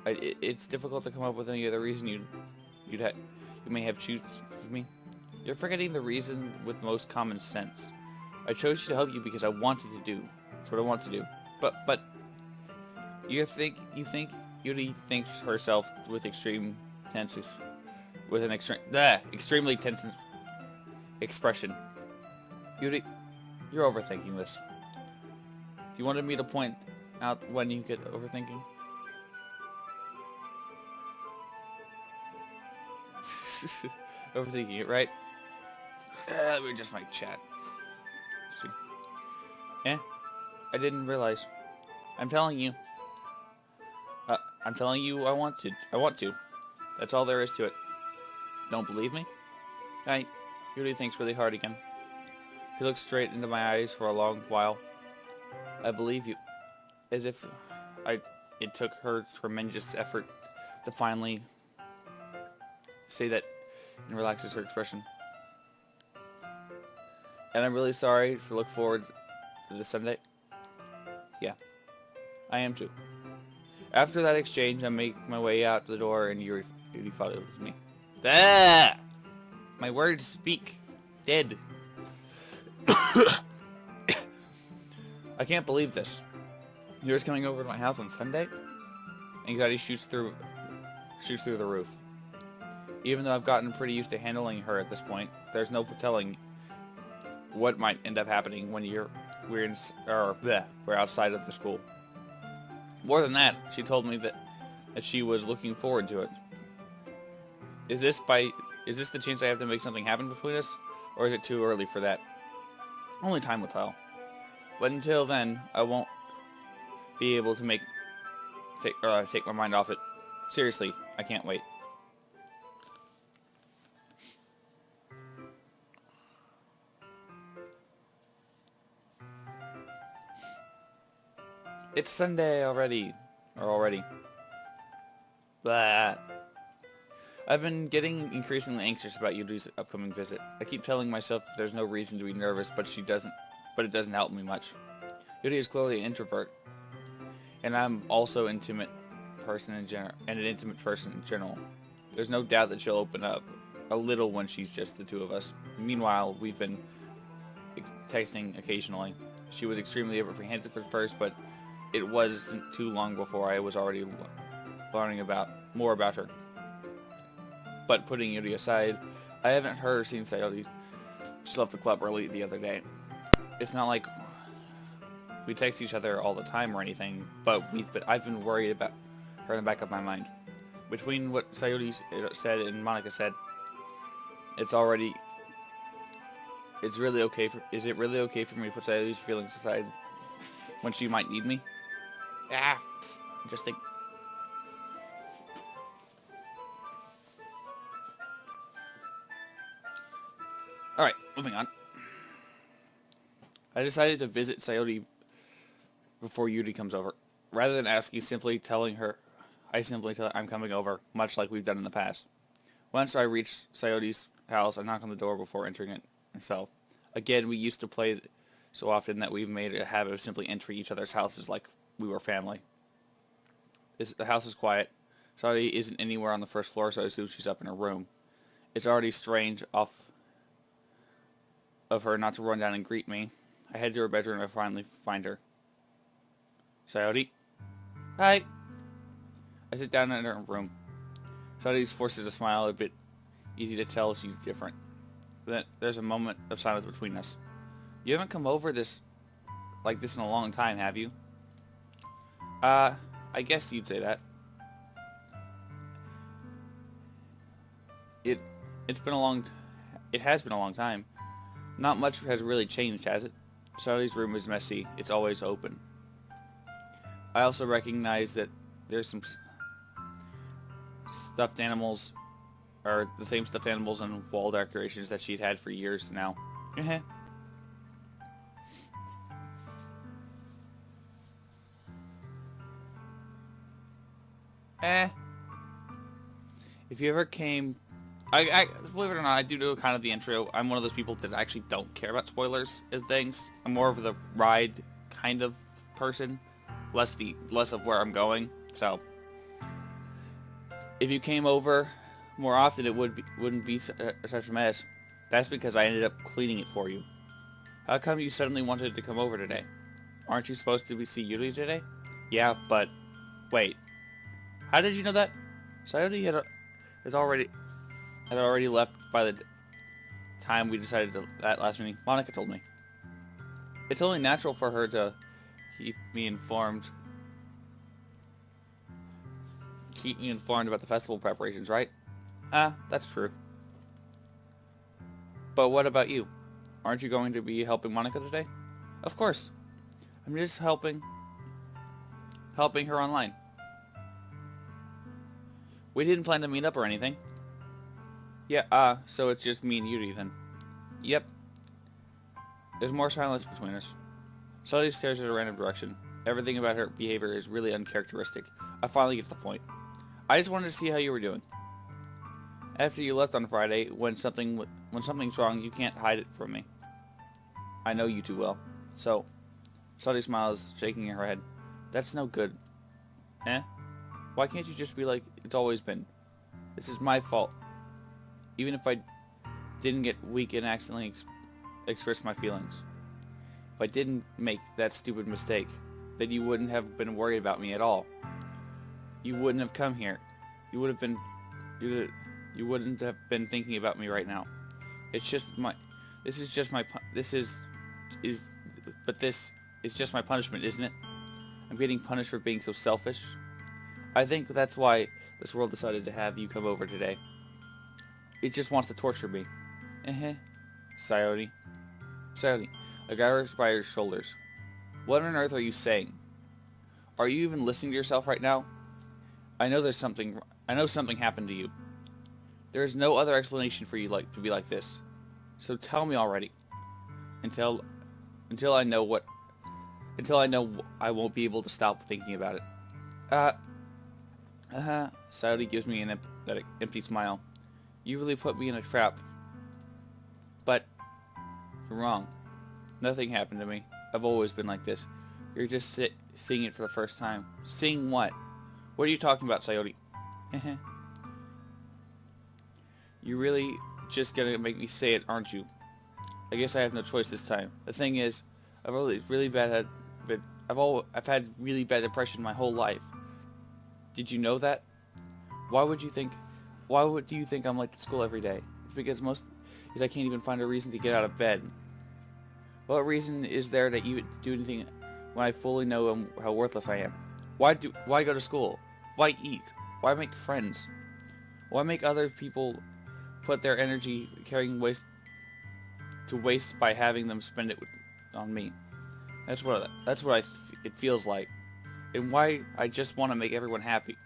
It's difficult to come up with any other reason you may have choose me. You're forgetting the reason with most common sense. I chose you to help you because I wanted to do. That's what I want to do. But Yuri thinks herself with extremely tense expression. Yuri, you're overthinking this. You wanted me to point out when you get overthinking? Overthinking it, right? We just might chat. See. Eh? I didn't realize. I'm telling you. I want to. That's all there is to it. Don't believe me? Yuri thinks really hard again. He looks straight into my eyes for a long while. I believe you. As if it took her tremendous effort to finally say that and relaxes her expression. And I'm really sorry to look forward to this Sunday. Yeah, I am too. After that exchange, I make my way out the door and Yuri follows me. Ah! My words speak. Dead. I can't believe this. Yuri's coming over to my house on Sunday? Anxiety shoots through the roof. Even though I've gotten pretty used to handling her at this point, there's no telling what might end up happening when we're outside of the school. More than that, she told me that she was looking forward to it. Is this the chance I have to make something happen between us? Or is it too early for that? Only time will tell. But until then, I won't be able to make take my mind off it. Seriously, I can't wait. It's Sunday already. Blah. I've been getting increasingly anxious about Yudi's upcoming visit. I keep telling myself that there's no reason to be nervous, but it doesn't help me much. Yudi is clearly an introvert, and I'm also an intimate person in general. There's no doubt that she'll open up a little when she's just the two of us. Meanwhile, we've been texting occasionally. She was extremely apprehensive at first, but it wasn't too long before I was already learning more about her. But putting Yuri aside, I haven't heard or seen Sayori. She left the club early the other day. It's not like we text each other all the time or anything, but I've been worried about her in the back of my mind. Between what Sayori said and Monica said, is it really okay for me to put Sayori's feelings aside when she might need me? Just think. Alright, moving on. I decided to visit Sayori before Yuri comes over. Rather than asking, I simply tell her I'm coming over, much like we've done in the past. Once I reached Sayori's house, I knocked on the door before entering it myself. Again, we used to play so often that we've made it a habit of simply entering each other's houses like we were family. The house is quiet. Sayori isn't anywhere on the first floor, so I assume she's up in her room. It's already strange of her not to run down and greet me. I head to her bedroom and I finally find her. Sayori? Hi! I sit down in her room. Sayori forces a smile, a bit easy to tell she's different. Then there's a moment of silence between us. You haven't come over like this in a long time, have you? I guess you'd say that. It has been a long time. Not much has really changed, has it? Sayori's room is messy. It's always open. I also recognize that there's some stuffed animals, or the same stuffed animals and wall decorations that she'd had for years now. If you ever came... I believe it or not, I do know kind of the intro. I'm one of those people that actually don't care about spoilers and things. I'm more of the ride kind of person, less of where I'm going. So, if you came over more often, it wouldn't be such a mess. That's because I ended up cleaning it for you. How come you suddenly wanted to come over today? Aren't you supposed to see Yuri today? Yeah, but wait. How did you know that? Sayori had already left by the time we decided that last meeting. Monica told me. It's only natural for her to keep me informed about the festival preparations, right? That's true. But what about you? Aren't you going to be helping Monica today? Of course. I'm just helping her online. We didn't plan to meet up or anything. Yeah, so it's just me and Yuri then. Yep. There's more silence between us. Sayori stares at a random direction. Everything about her behavior is really uncharacteristic. I finally get to the point. I just wanted to see how you were doing. After you left on Friday, when something's wrong, you can't hide it from me. I know you too well. So, Sayori smiles, shaking her head. That's no good. Why can't you just be like it's always been? This is my fault. Even if I didn't get weak and accidentally express my feelings. If I didn't make that stupid mistake, then you wouldn't have been worried about me at all. You wouldn't have come here. You wouldn't have been thinking about me right now. It's just this is just my punishment, isn't it? I'm getting punished for being so selfish. I think that's why this world decided to have you come over today. It just wants to torture me. Sayori. I got her by her shoulders. What on earth are you saying? Are you even listening to yourself right now? I know something happened to you. There is no other explanation for you to be like this. So tell me already. Until until I know what until I know I won't be able to stop thinking about it. Sayori gives me an empty smile. You really put me in a trap. But you're wrong. Nothing happened to me. I've always been like this. You're just seeing it for the first time. Seeing what? What are you talking about, Sayori? You're really just gonna make me say it, aren't you? I guess I have no choice this time. The thing is, I've had really bad depression my whole life. Did you know that? Why would you think I'm late to school every day? It's because I can't even find a reason to get out of bed. What reason is there to even do anything when I fully know how worthless I am? Why go to school? Why eat? Why make friends? Why make other people put their energy carrying waste by having them spend it on me? That's what it feels like. And why I just want to make everyone happy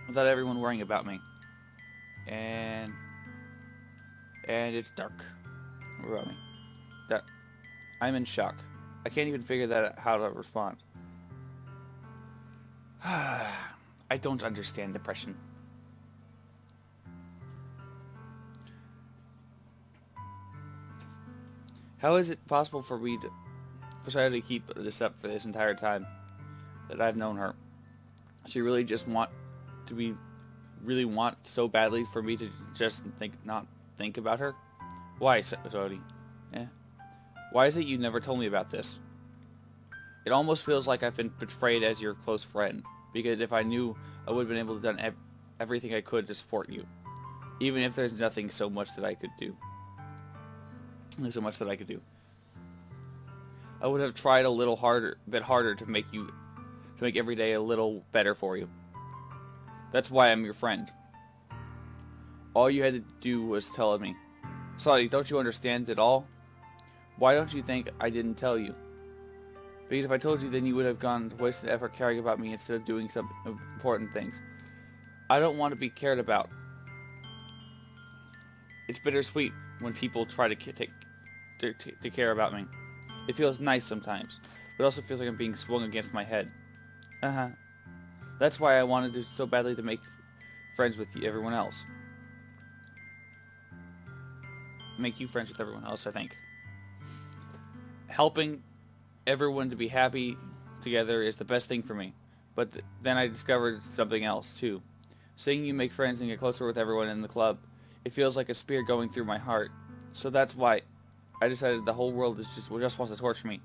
without everyone worrying about me. And it's dark around me. I'm in shock. I can't even figure out how to respond. I don't understand depression. How is it possible for Sayori to keep this up for this entire time that I've known her? She really want so badly for me to just not think about her? Why, Sayori? Why is it you never told me about this? It almost feels like I've been betrayed as your close friend, because if I knew, I would have been able to done everything I could to support you, even if there's nothing so much that I could do. There's so much that I could do. I would have tried a bit harder to make every day a little better for you. That's why I'm your friend. All you had to do was tell me. Sorry, don't you understand at all? Why don't you think I didn't tell you? Because if I told you, then you would have gone to waste the effort caring about me instead of doing some important things. I don't want to be cared about. It's bittersweet when people try to care about me. It feels nice sometimes, but also feels like I'm being swung against my head. That's why I wanted so badly to make friends with everyone else. Make you friends with everyone else, I think. Helping everyone to be happy together is the best thing for me. But then I discovered something else, too. Seeing you make friends and get closer with everyone in the club, it feels like a spear going through my heart. So that's why I decided the whole world just wants to torture me.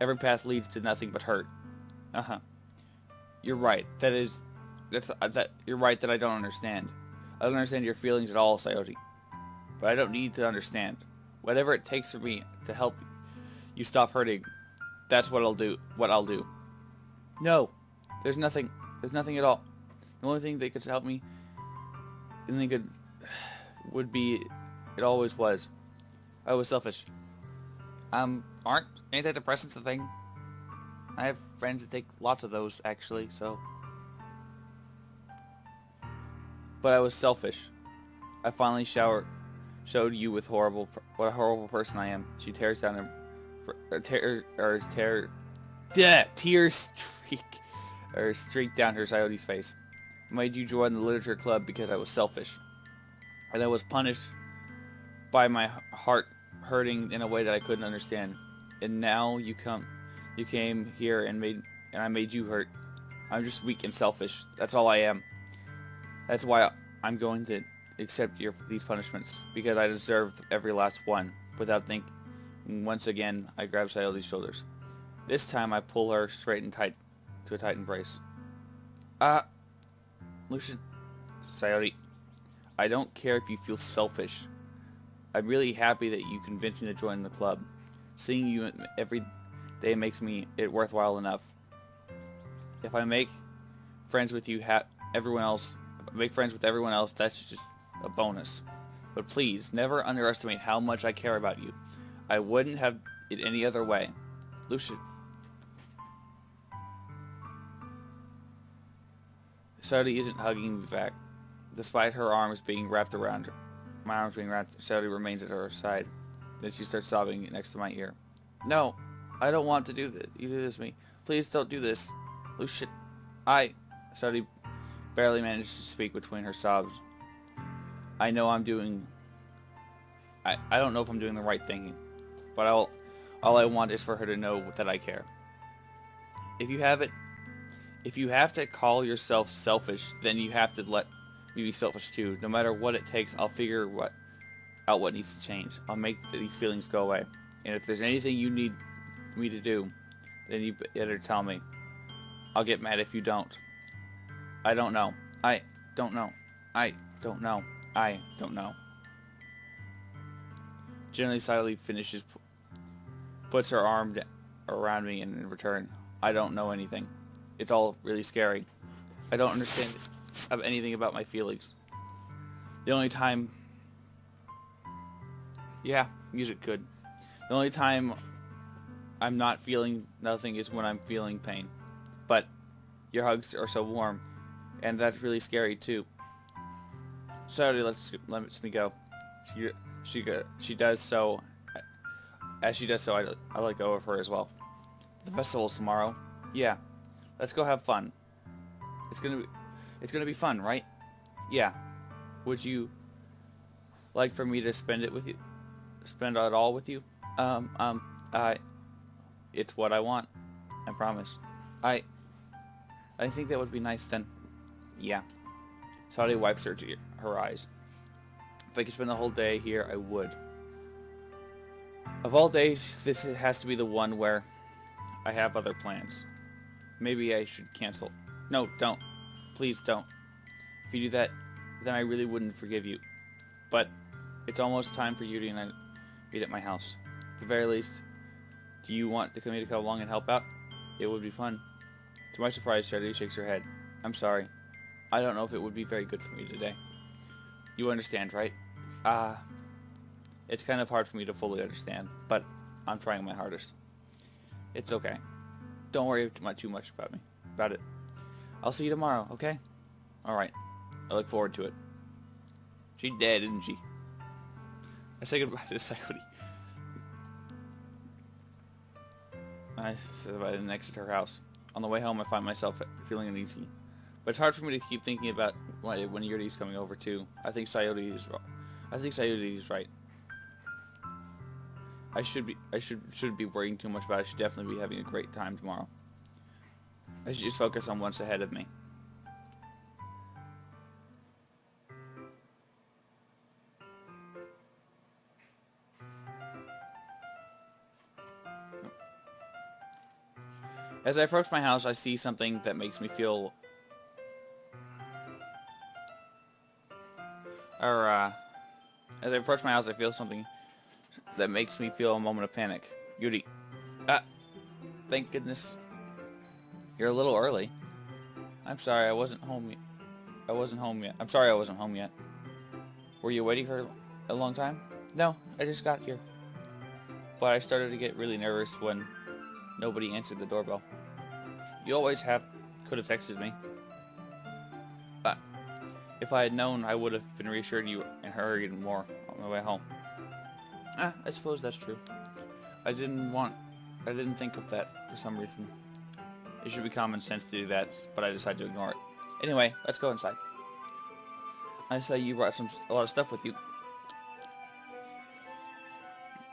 Every path leads to nothing but hurt. You're right. You're right that I don't understand. I don't understand your feelings at all, Sayori. But I don't need to understand. Whatever it takes for me to help you stop hurting, that's what I'll do. No, there's nothing at all. The only thing that could help me, would be, it always was. I was selfish. Aren't antidepressants a thing? I have friends that take lots of those, actually, so. But I was selfish. I finally showed you with what a horrible person I am. She tears down tears streak down her Sayori's face. I made you join the literature club because I was selfish. And I was punished by my heart hurting in a way that I couldn't understand. And now you came here and I made you hurt. I'm just weak and selfish. That's all I am. That's why I'm going to accept these punishments, because I deserve every last one. Without thinking, once again, I grab Sayori's shoulders. This time I pull her straight and tight to a tight embrace. Lucian, Sayori, I don't care if you feel selfish. I'm really happy that you convinced me to join the club. Seeing you every day makes it worthwhile enough. If I make friends with everyone else, that's just a bonus. But please, never underestimate how much I care about you. I wouldn't have it any other way. Lucian. Saudi isn't hugging me back. Despite her arms being wrapped around her, my arms being wrapped, Saudi remains at her side. Then she starts sobbing next to my ear. No, I don't want to do this. You do this to me. Please don't do this. Lucian, Saudi barely manages to speak between her sobs. I know I'm doing... I don't know if I'm doing the right thing, but all I want is for her to know that I care. If you have to call yourself selfish, then you have to let me be selfish too. No matter what it takes, I'll figure out what needs to change. I'll make these feelings go away. And if there's anything you need me to do, then you better tell me. I'll get mad if you don't. I don't know. I don't know. I don't know. I don't know. Generally, silently finishes, puts her arm around me, and in return, I don't know anything. It's all really scary. I don't understand anything about my feelings. The only time... Yeah, music good. The only time I'm not feeling nothing is when I'm feeling pain. But your hugs are so warm, and that's really scary too. Saturday lets me go. She does so. As she does so, I let go of her as well. The festival's tomorrow. Yeah, let's go have fun. It's gonna be fun, right? Yeah. Would you like for me to spend it with you? Spend it all with you? It's what I want. I promise. I think that would be nice then. Yeah. Saudi wipes her eyes. If I could spend the whole day here, I would. Of all days, this has to be the one where I have other plans. Maybe I should cancel. No, don't. Please don't. If you do that, then I really wouldn't forgive you. But it's almost time for Yuri and I to meet at my house. At the very least, do you want me to come along and help out? It would be fun. To my surprise, Charity shakes her head. I'm sorry. I don't know if it would be very good for me today. You understand, right? It's kind of hard for me to fully understand, but I'm trying my hardest. It's okay. Don't worry too much about it. I'll see you tomorrow, okay? Alright. I look forward to it. She's dead, isn't she? I say goodbye to Sayuri. I sit by and exit her house. On the way home, I find myself feeling uneasy. But it's hard for me to keep thinking about when Yuri's coming over too. I think Sayuri is right. I should be worrying too much about it. I should definitely be having a great time tomorrow. I should just focus on what's ahead of me. As I approach my house, I see something that makes me feel... As I approach my house, I feel something that makes me feel a moment of panic. Yuri. Thank goodness. You're a little early. I'm sorry, I wasn't home yet. I'm sorry I wasn't home yet. Were you waiting for a long time? No, I just got here. But I started to get really nervous when nobody answered the doorbell. You always could have texted me. If I had known, I would have been reassured you and her even more on my way home. I suppose that's true. I didn't think of that for some reason. It should be common sense to do that, but I decided to ignore it. Anyway, let's go inside. I saw you brought a lot of stuff with you.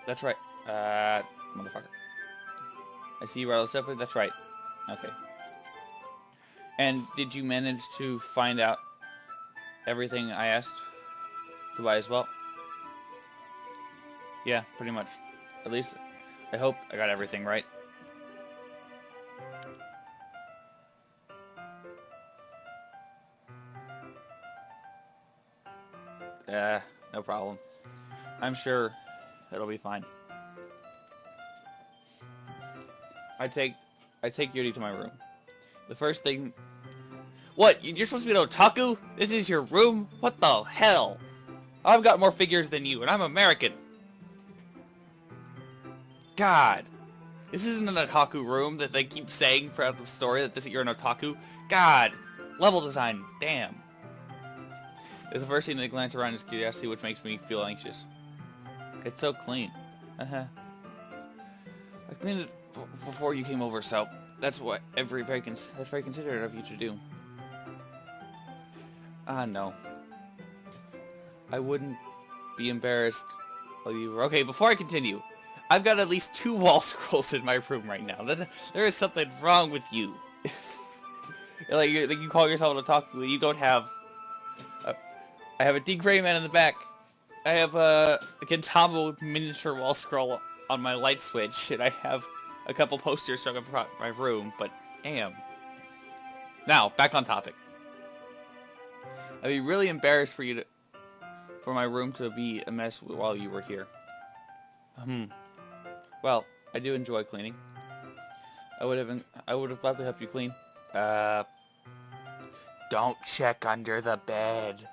That's right. Motherfucker. I see you brought a lot of stuff with you. That's right. Okay. And did you manage to find out everything I asked to buy as well? Yeah, pretty much. At least, I hope I got everything right. No problem. I'm sure it'll be fine. I take Yuri to my room. The first thing... What? You're supposed to be an otaku? This is your room? What the hell? I've got more figures than you, and I'm American. God. This isn't an otaku room that they keep saying throughout the story that you're an otaku. God. Level design. Damn. It's the first thing that glance around is curiosity, which makes me feel anxious. It's so clean. I cleaned it before you came over, so that's what that's very considerate of you to do. No. I wouldn't be embarrassed while you were... Okay, before I continue, I've got at least 2 wall scrolls in my room right now. There is something wrong with you. Like you call yourself a otaku, you don't have... I have a D Gray Man in the back. I have a Gintama miniature wall scroll on my light switch, and I have a couple posters from my room, but damn. Now, back on topic. I'd be really embarrassed for my room to be a mess while you were here. Well, I do enjoy cleaning. I would have loved to help you clean. Don't check under the bed.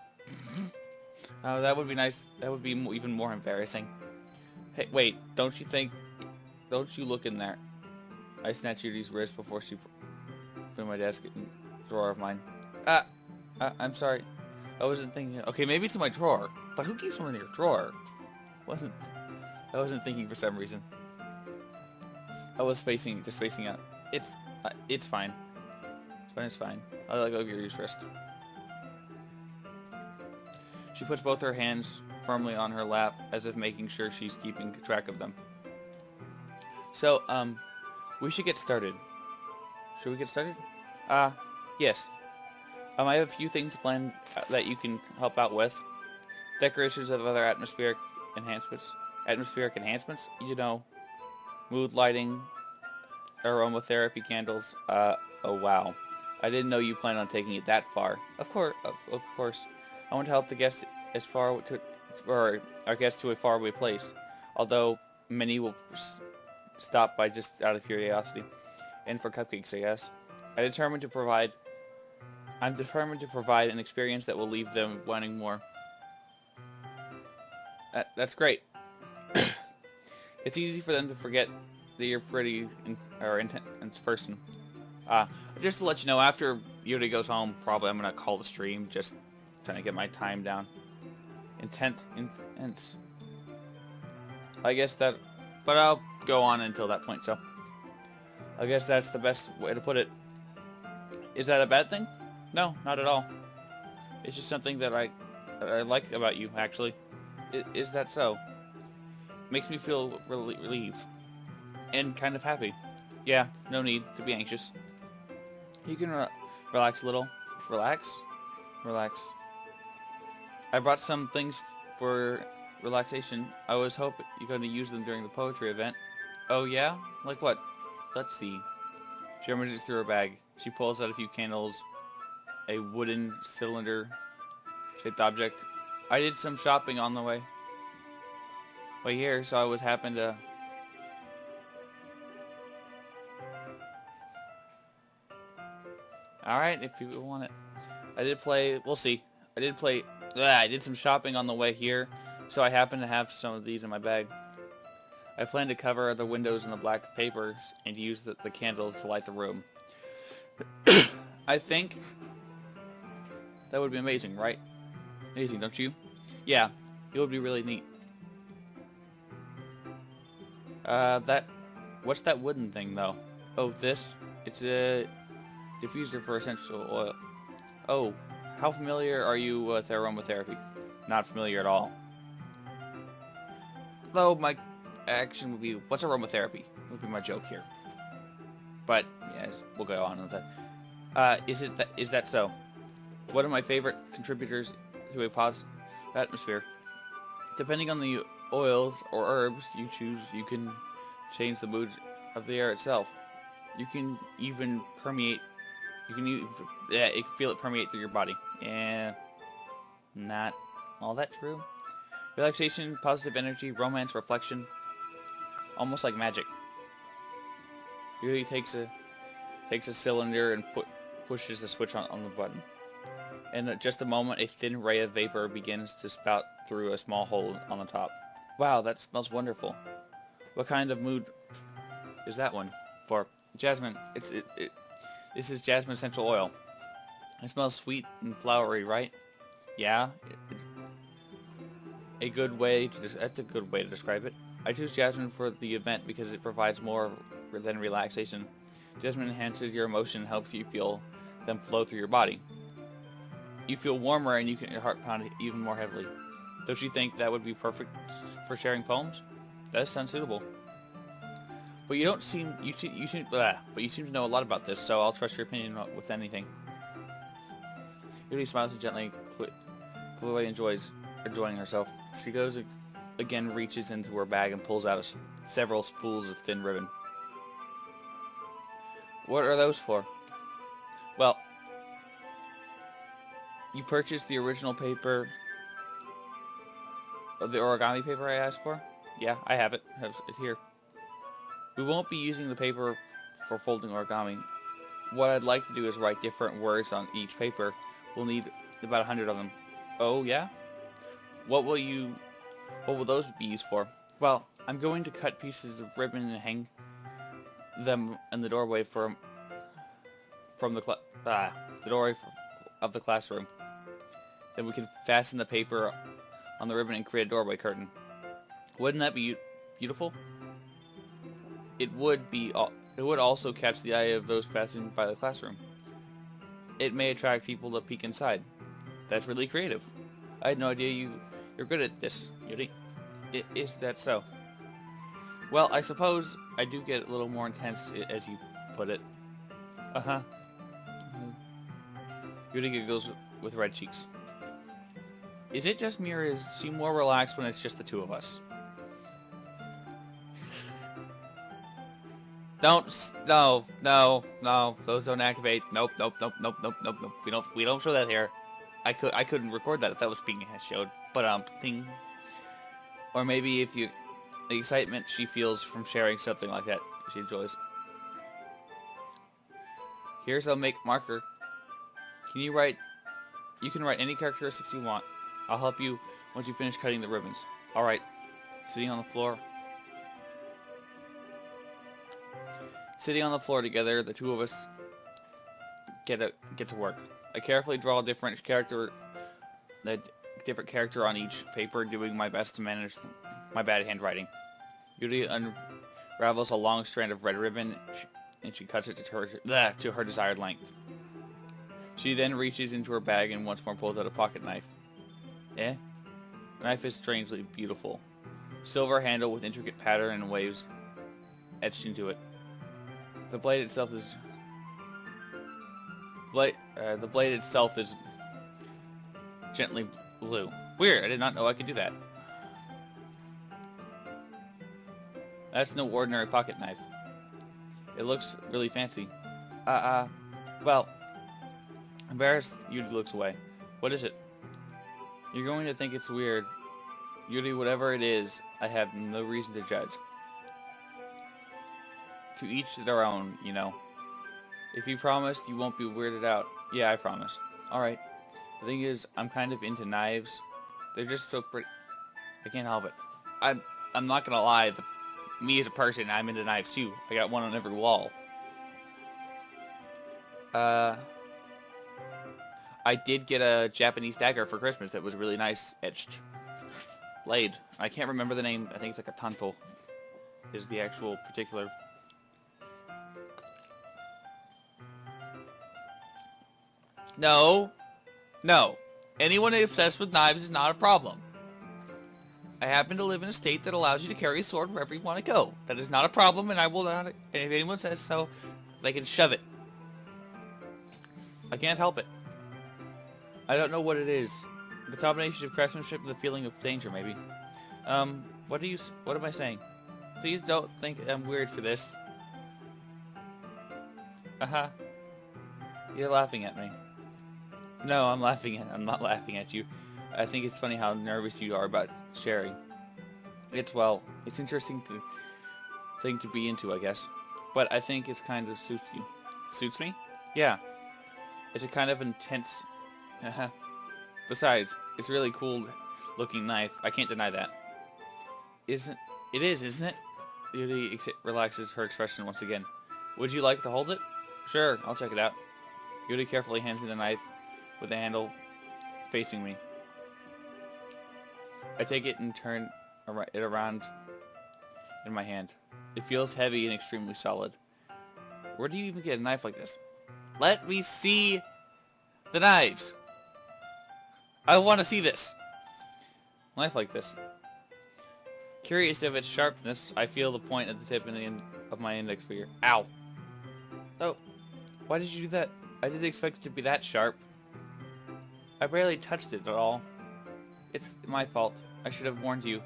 Oh, that would be nice. That would be even more embarrassing. Hey, wait, don't you look in there. I snatched Judy's wrist before she put in my desk drawer of mine. I'm sorry. I wasn't thinking. Okay, maybe it's in my drawer. But who keeps one in your drawer? I wasn't thinking for some reason. I was just spacing out. It's fine. It's fine. I let go of your wrist. She puts both her hands firmly on her lap, as if making sure she's keeping track of them. So, we should get started. Should we get started? Yes. I have a few things planned that you can help out with. Decorations of other atmospheric enhancements. You know, mood lighting, aromatherapy candles. Oh wow. I didn't know you planned on taking it that far. Of course. I want to help the guests our guests to a faraway place. Although many will stop by just out of curiosity, and for cupcakes, I guess. I'm determined to provide an experience that will leave them wanting more. That's great. It's easy for them to forget that you're pretty intense person. Just to let you know, after Yuri goes home, probably I'm gonna call the stream, just trying to get my time down. Intense. I guess that, but I'll go on until that point, so I guess that's the best way to put it. Is that a bad thing? No, not at all. It's just something that I like about you, actually. Is that so? Makes me feel relieved. And kind of happy. Yeah, no need to be anxious. You can relax a little. Relax? Relax. I brought some things for relaxation. I was hoping you're going to use them during the poetry event. Oh yeah? Like what? Let's see. She rummages through her bag. She pulls out a few candles, a wooden cylinder-shaped object. I did some shopping on the way here, so I would happen to... Alright, if you want it. I did play... We'll see. I did some shopping on the way here, so I happen to have some of these in my bag. I plan to cover the windows in the black papers and use the candles to light the room. I think that would be amazing, right? Amazing, don't you? Yeah, it would be really neat. What's that wooden thing, though? Oh, this? It's a diffuser for essential oil. Oh, how familiar are you with aromatherapy? Not familiar at all. Though my action would be, what's aromatherapy? Would be my joke here. But, yes, we'll go on with that. Is that so? One of my favorite contributors to a positive atmosphere. Depending on the oils or herbs you choose, you can change the mood of the air itself. You can even permeate. You can feel it permeate through your body. Yeah, not all that true. Relaxation, positive energy, romance, reflection, almost like magic. Really takes a cylinder and pushes the switch on the button. In just a moment, a thin ray of vapor begins to spout through a small hole on the top. Wow, that smells wonderful. What kind of mood is that one for? Jasmine. This is jasmine essential oil. It smells sweet and flowery, right? Yeah. That's a good way to describe it. I choose jasmine for the event because it provides more than relaxation. Jasmine enhances your emotion and helps you feel them flow through your body. You feel warmer and your heart pound even more heavily. Don't you think that would be perfect for sharing poems? That sounds suitable. But but you seem to know a lot about this, so I'll trust your opinion with anything. Yuri smiles and gently. Chloe enjoying herself. She goes again, reaches into her bag and pulls out several spools of thin ribbon. What are those for? Well, you purchased the original paper, the origami paper I asked for? Yeah, I have it. I have it here. We won't be using the paper for folding origami. What I'd like to do is write different words on each paper. We'll need about 100 of them. Oh, yeah? What will those be used for? Well, I'm going to cut pieces of ribbon and hang them in the doorway from the doorway of the classroom. Then we can fasten the paper on the ribbon and create a doorway curtain. Wouldn't that be beautiful? It would be. It would also catch the eye of those passing by the classroom. It may attract people to peek inside. That's really creative. I had no idea you're good at this, Yuri. Is that so? Well, I suppose I do get a little more intense, as you put it. Uh-huh. Yuri giggles with red cheeks. Is it just me, or is she more relaxed when it's just the two of us? No, those don't activate. Nope. We don't show that here. I couldn't record that if that was being showed. But thing. Or maybe the excitement she feels from sharing something like that, she enjoys. Here's a marker. You can write any characteristics you want. I'll help you once you finish cutting the ribbons. Alright. Sitting on the floor together, the two of us get to work. I carefully draw a different character on each paper, doing my best to manage my bad handwriting. Yuri unravels a long strand of red ribbon, and she cuts it to her desired length. She then reaches into her bag and once more pulls out a pocket knife. The knife is strangely beautiful. Silver handle with intricate pattern and waves etched into it. The blade itself is gently blue. Weird, I did not know I could do that. That's no ordinary pocket knife. It looks really fancy. Well, embarrassed, Yuri looks away. What is it? You're going to think it's weird. Yuri, whatever it is, I have no reason to judge. To each their own, you know. If you promise you won't be weirded out. Yeah, I promise. Alright. The thing is, I'm kind of into knives. They're just so pretty. I can't help it. I'm not gonna lie. Me as a person, I'm into knives too. I got one on every wall. I did get a Japanese dagger for Christmas that was really nice etched. Blade. I can't remember the name. I think it's like a tanto is the actual particular. No. Anyone obsessed with knives is not a problem. I happen to live in a state that allows you to carry a sword wherever you want to go. That is not a problem, and I will not. And if anyone says so, they can shove it. I can't help it. I don't know what it is. The combination of craftsmanship and the feeling of danger, maybe. What am I saying? Please don't think I'm weird for this. You're laughing at me. No, I'm not laughing at you. I think it's funny how nervous you are about sharing. It's interesting thing to be into, I guess. But I think it's kind of suits you. Suits me? Yeah. It's a kind of intense. Besides, it's a really cool looking knife. I can't deny that. Isn't it? Yuri relaxes her expression once again. Would you like to hold it? Sure, I'll check it out. Yuri carefully hands me the knife with the handle facing me. I take it and turn it around in my hand. It feels heavy and extremely solid. Where do you even get a knife like this? Let me see the knives. I want to see this. Knife like this. Curious of its sharpness, I feel the point at the tip and the end of my index finger. Ow. Oh, why did you do that? I didn't expect it to be that sharp. I barely touched it at all. It's my fault. I should have warned you.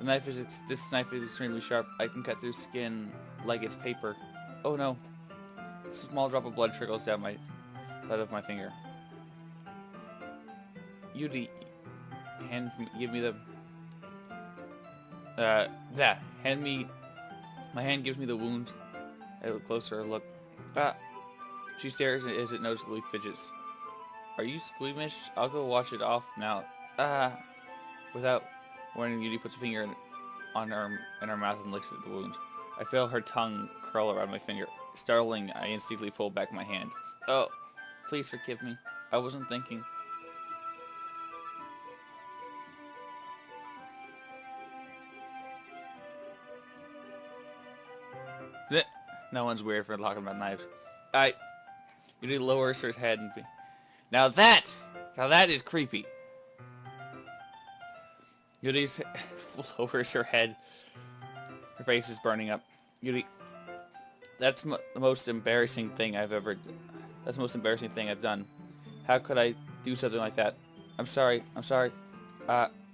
This knife is extremely sharp. I can cut through skin like it's paper. Oh no. A small drop of blood trickles down out of my finger. Yuri give me the my hand gives me the wound. I look closer, look. She stares as it noticeably fidgets. Are you squeamish? I'll go wash it off now. Without warning, Yuri puts a finger in her mouth and licks at the wound. I feel her tongue curl around my finger. Startling, I instinctively pull back my hand. Oh, please forgive me. I wasn't thinking. No one's weird for talking about knives. Yuri lowers her head and now that is creepy. Yuri lowers her head. Her face is burning up. Yuri, that's the most embarrassing thing I've ever. That's the most embarrassing thing I've done. How could I do something like that? I'm sorry.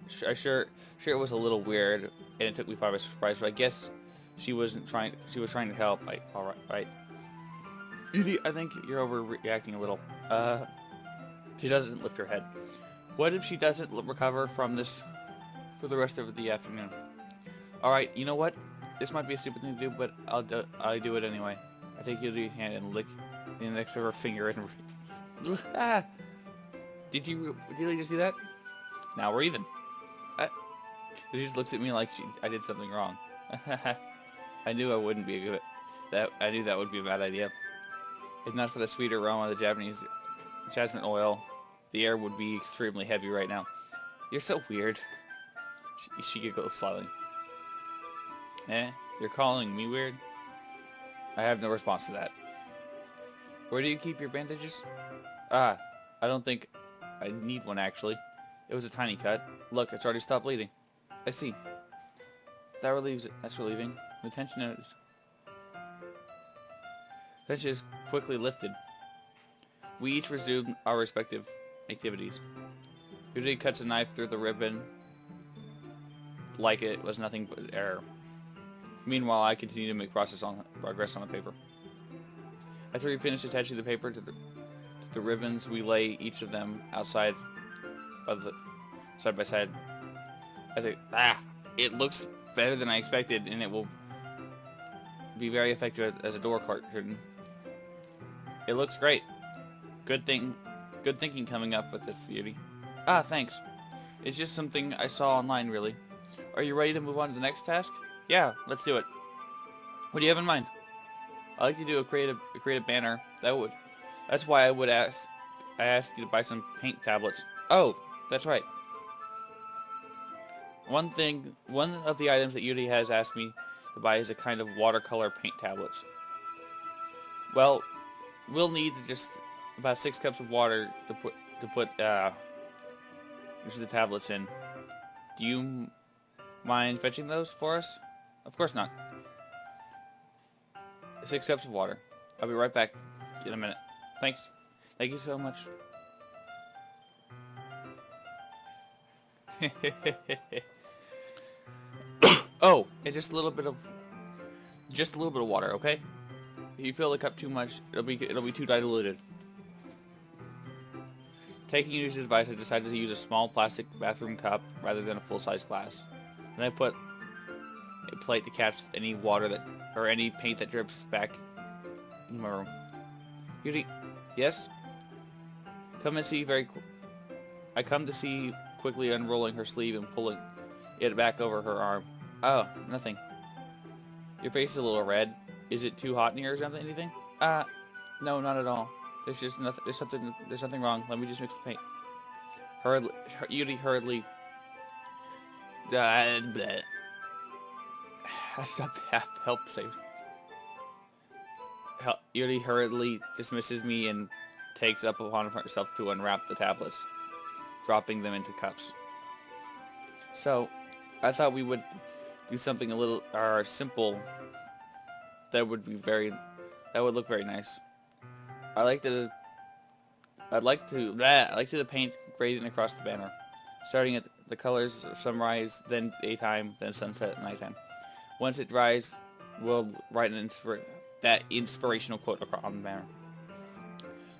Sure it was a little weird and it took me by surprise, but I guess she was trying to help. All right. Yuri, I think you're overreacting a little. She doesn't lift her head. What if she doesn't recover from this for the rest of the afternoon? Alright, you know what? This might be a stupid thing to do, but I'll do it anyway. I take Yuri's hand and lick the index of her finger and... Did you really just see that? Now we're even. She just looks at me like I did something wrong. I knew I wouldn't be I knew that would be a bad idea. If not for the sweet aroma of the Japanese jasmine oil, the air would be extremely heavy right now. You're so weird. She giggles slightly. You're calling me weird? I have no response to that. Where do you keep your bandages? I don't think I need one actually. It was a tiny cut. Look, it's already stopped bleeding. I see. That relieves it. That's relieving. The tension is quickly lifted. We each resumed our respective activities. Yuri cuts a knife through the ribbon like it was nothing but error. Meanwhile, I continue to make progress on the paper. After we finish attaching the paper to the ribbons, we lay each of them outside side by side. I think, it looks better than I expected, and it will be very effective as a door curtain. It looks great. Good thinking coming up with this, Yuri. Thanks. It's just something I saw online, really. Are you ready to move on to the next task? Yeah, let's do it. What do you have in mind? I'd like to do a creative banner. That's why I asked you to buy some paint tablets. Oh, that's right. One of the items that Yuri has asked me to buy is a kind of watercolor paint tablets. Well, we'll need just about 6 cups of water to put the tablets in. Do you mind fetching those for us? Of course not. 6 cups of water. I'll be right back in a minute. Thanks. Thank you so much. Oh, and just a little bit of water, okay? If you fill the cup too much, it'll be too diluted. Taking Yuri's advice, I decided to use a small plastic bathroom cup rather than a full-size glass. Then I put a plate to catch any water or any paint that drips back in my room. Yuri, yes? I come to see quickly unrolling her sleeve and pulling it back over her arm. Oh, nothing. Your face is a little red. Is it too hot in here or something? Anything? No, not at all. There's just nothing. There's nothing wrong. Let me just mix the paint. Hurriedly, Yuri hurriedly. Bleh. Help save. Yuri hurriedly dismisses me and takes up upon herself to unwrap the tablets, dropping them into cups. So, I thought we would do something a little simple that would look very nice. I like to the paint gradient across the banner, starting at the colors of sunrise, then daytime, then sunset, and nighttime. Once it dries, we'll write that inspirational quote on the banner.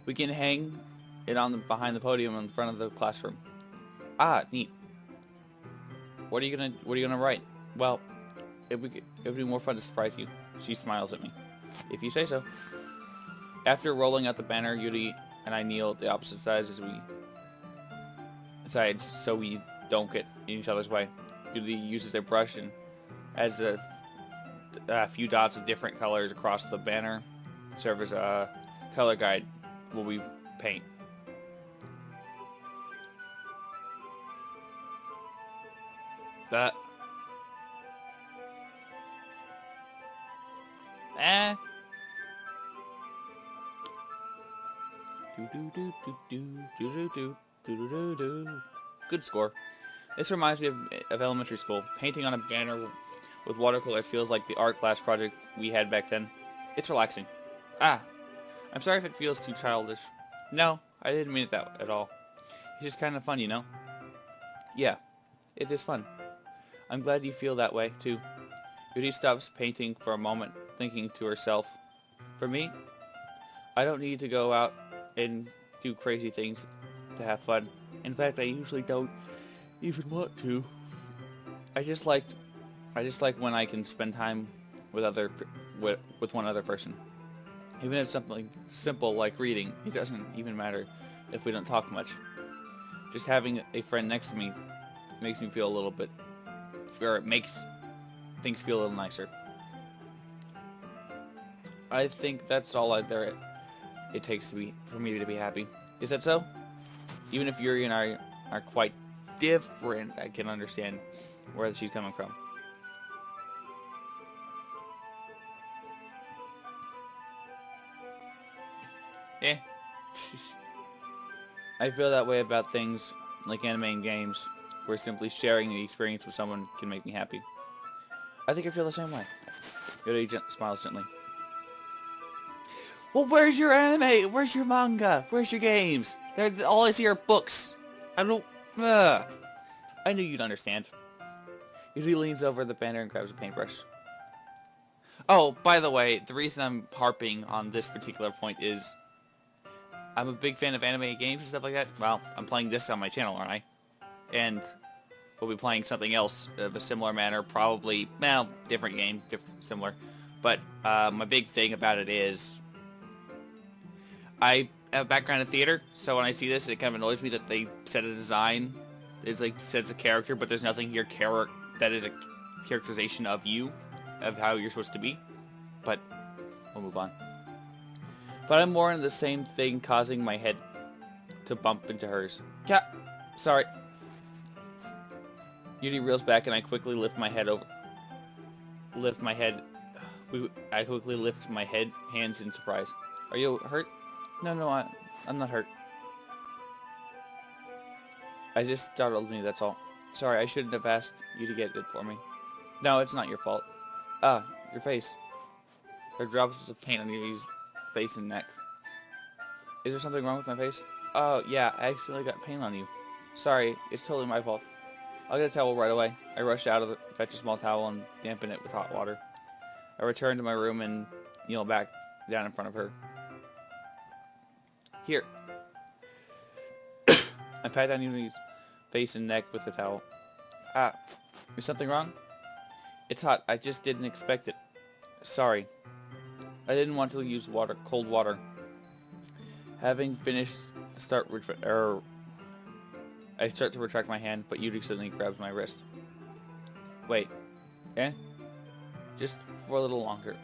We can hang it behind the podium in front of the classroom. Ah, neat. What are you gonna write? Well, it would be more fun to surprise you. She smiles at me. If you say so. After rolling out the banner, Yuri and I kneel at the opposite sides so we don't get in each other's way. Yuri uses a brush and adds a few dots of different colors across the banner, serve as a color guide while we paint. That. Good score. This reminds me of elementary school. Painting on a banner with watercolors feels like the art class project we had back then. It's relaxing. Ah, I'm sorry if it feels too childish. No, I didn't mean it that at all. It's just kind of fun, you know? Yeah, it is fun. I'm glad you feel that way, too. Yuri stops painting for a moment, thinking to herself, for me, I don't need to go out and do crazy things to have fun. In fact, I usually don't even want to. I just like when I can spend time with one other person. Even if it's something simple like reading, it doesn't even matter if we don't talk much. Just having a friend next to me makes me feel a little bit, or it makes things feel a little nicer. I think that's all it takes for me to be happy. Is that so? Even if Yuri and I are quite different, I can understand where she's coming from. I feel that way about things like anime and games, where simply sharing the experience with someone can make me happy. I think I feel the same way. Yuri smiles gently. Well, where's your anime? Where's your manga? Where's your games? All I see are books. I don't... I knew you'd understand. Yuri leans over the banner and grabs a paintbrush. Oh, by the way, the reason I'm harping on this particular point is I'm a big fan of anime games and stuff like that. Well, I'm playing this on my channel, aren't I? And we'll be playing something else of a similar manner, probably, well, different game, similar. But my big thing about it is I have a background in theater, so when I see this, it kind of annoys me that they set a design. It's like sets a character, but there's nothing here that is a characterization of you, of how you're supposed to be. But we'll move on. But I'm more in the same thing, causing my head to bump into hers. Yeah, sorry. Yuri reels back, and I quickly lift my head. I quickly lift my hands in surprise. Are you hurt? No, I'm not hurt. I just startled me, that's all. Sorry, I shouldn't have asked you to get it for me. No, it's not your fault. Ah, your face. There are drops of paint on Yuri's face and neck. Is there something wrong with my face? Oh, yeah, I accidentally got paint on you. Sorry, it's totally my fault. I'll get a towel right away. I rush out of fetch a small towel and dampen it with hot water. I return to my room and kneel back down in front of her. Here. I pat down Yuri's face and neck with the towel. Ah, is something wrong? It's hot. I just didn't expect it. Sorry. I didn't want to use cold water. Having finished, I start to retract my hand, but Yuri suddenly grabs my wrist. Wait. Eh? Just for a little longer.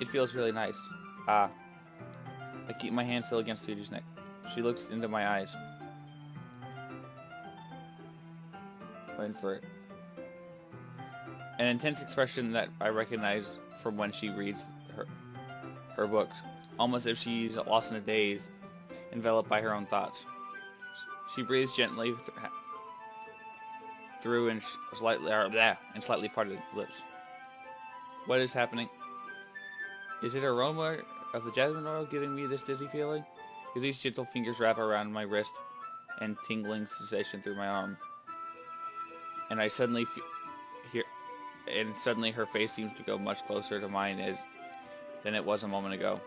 It feels really nice. Ah. I keep my hand still against Yuri's neck. She looks into my eyes. Waiting for it. An intense expression that I recognize from when she reads her books. Almost as if she's lost in a daze, enveloped by her own thoughts. She breathes gently through and slightly parted lips. What is happening? Is it aroma of the jasmine oil giving me this dizzy feeling? These gentle fingers wrap around my wrist and tingling sensation through my arm. And I suddenly suddenly her face seems to go much closer to mine than it was a moment ago.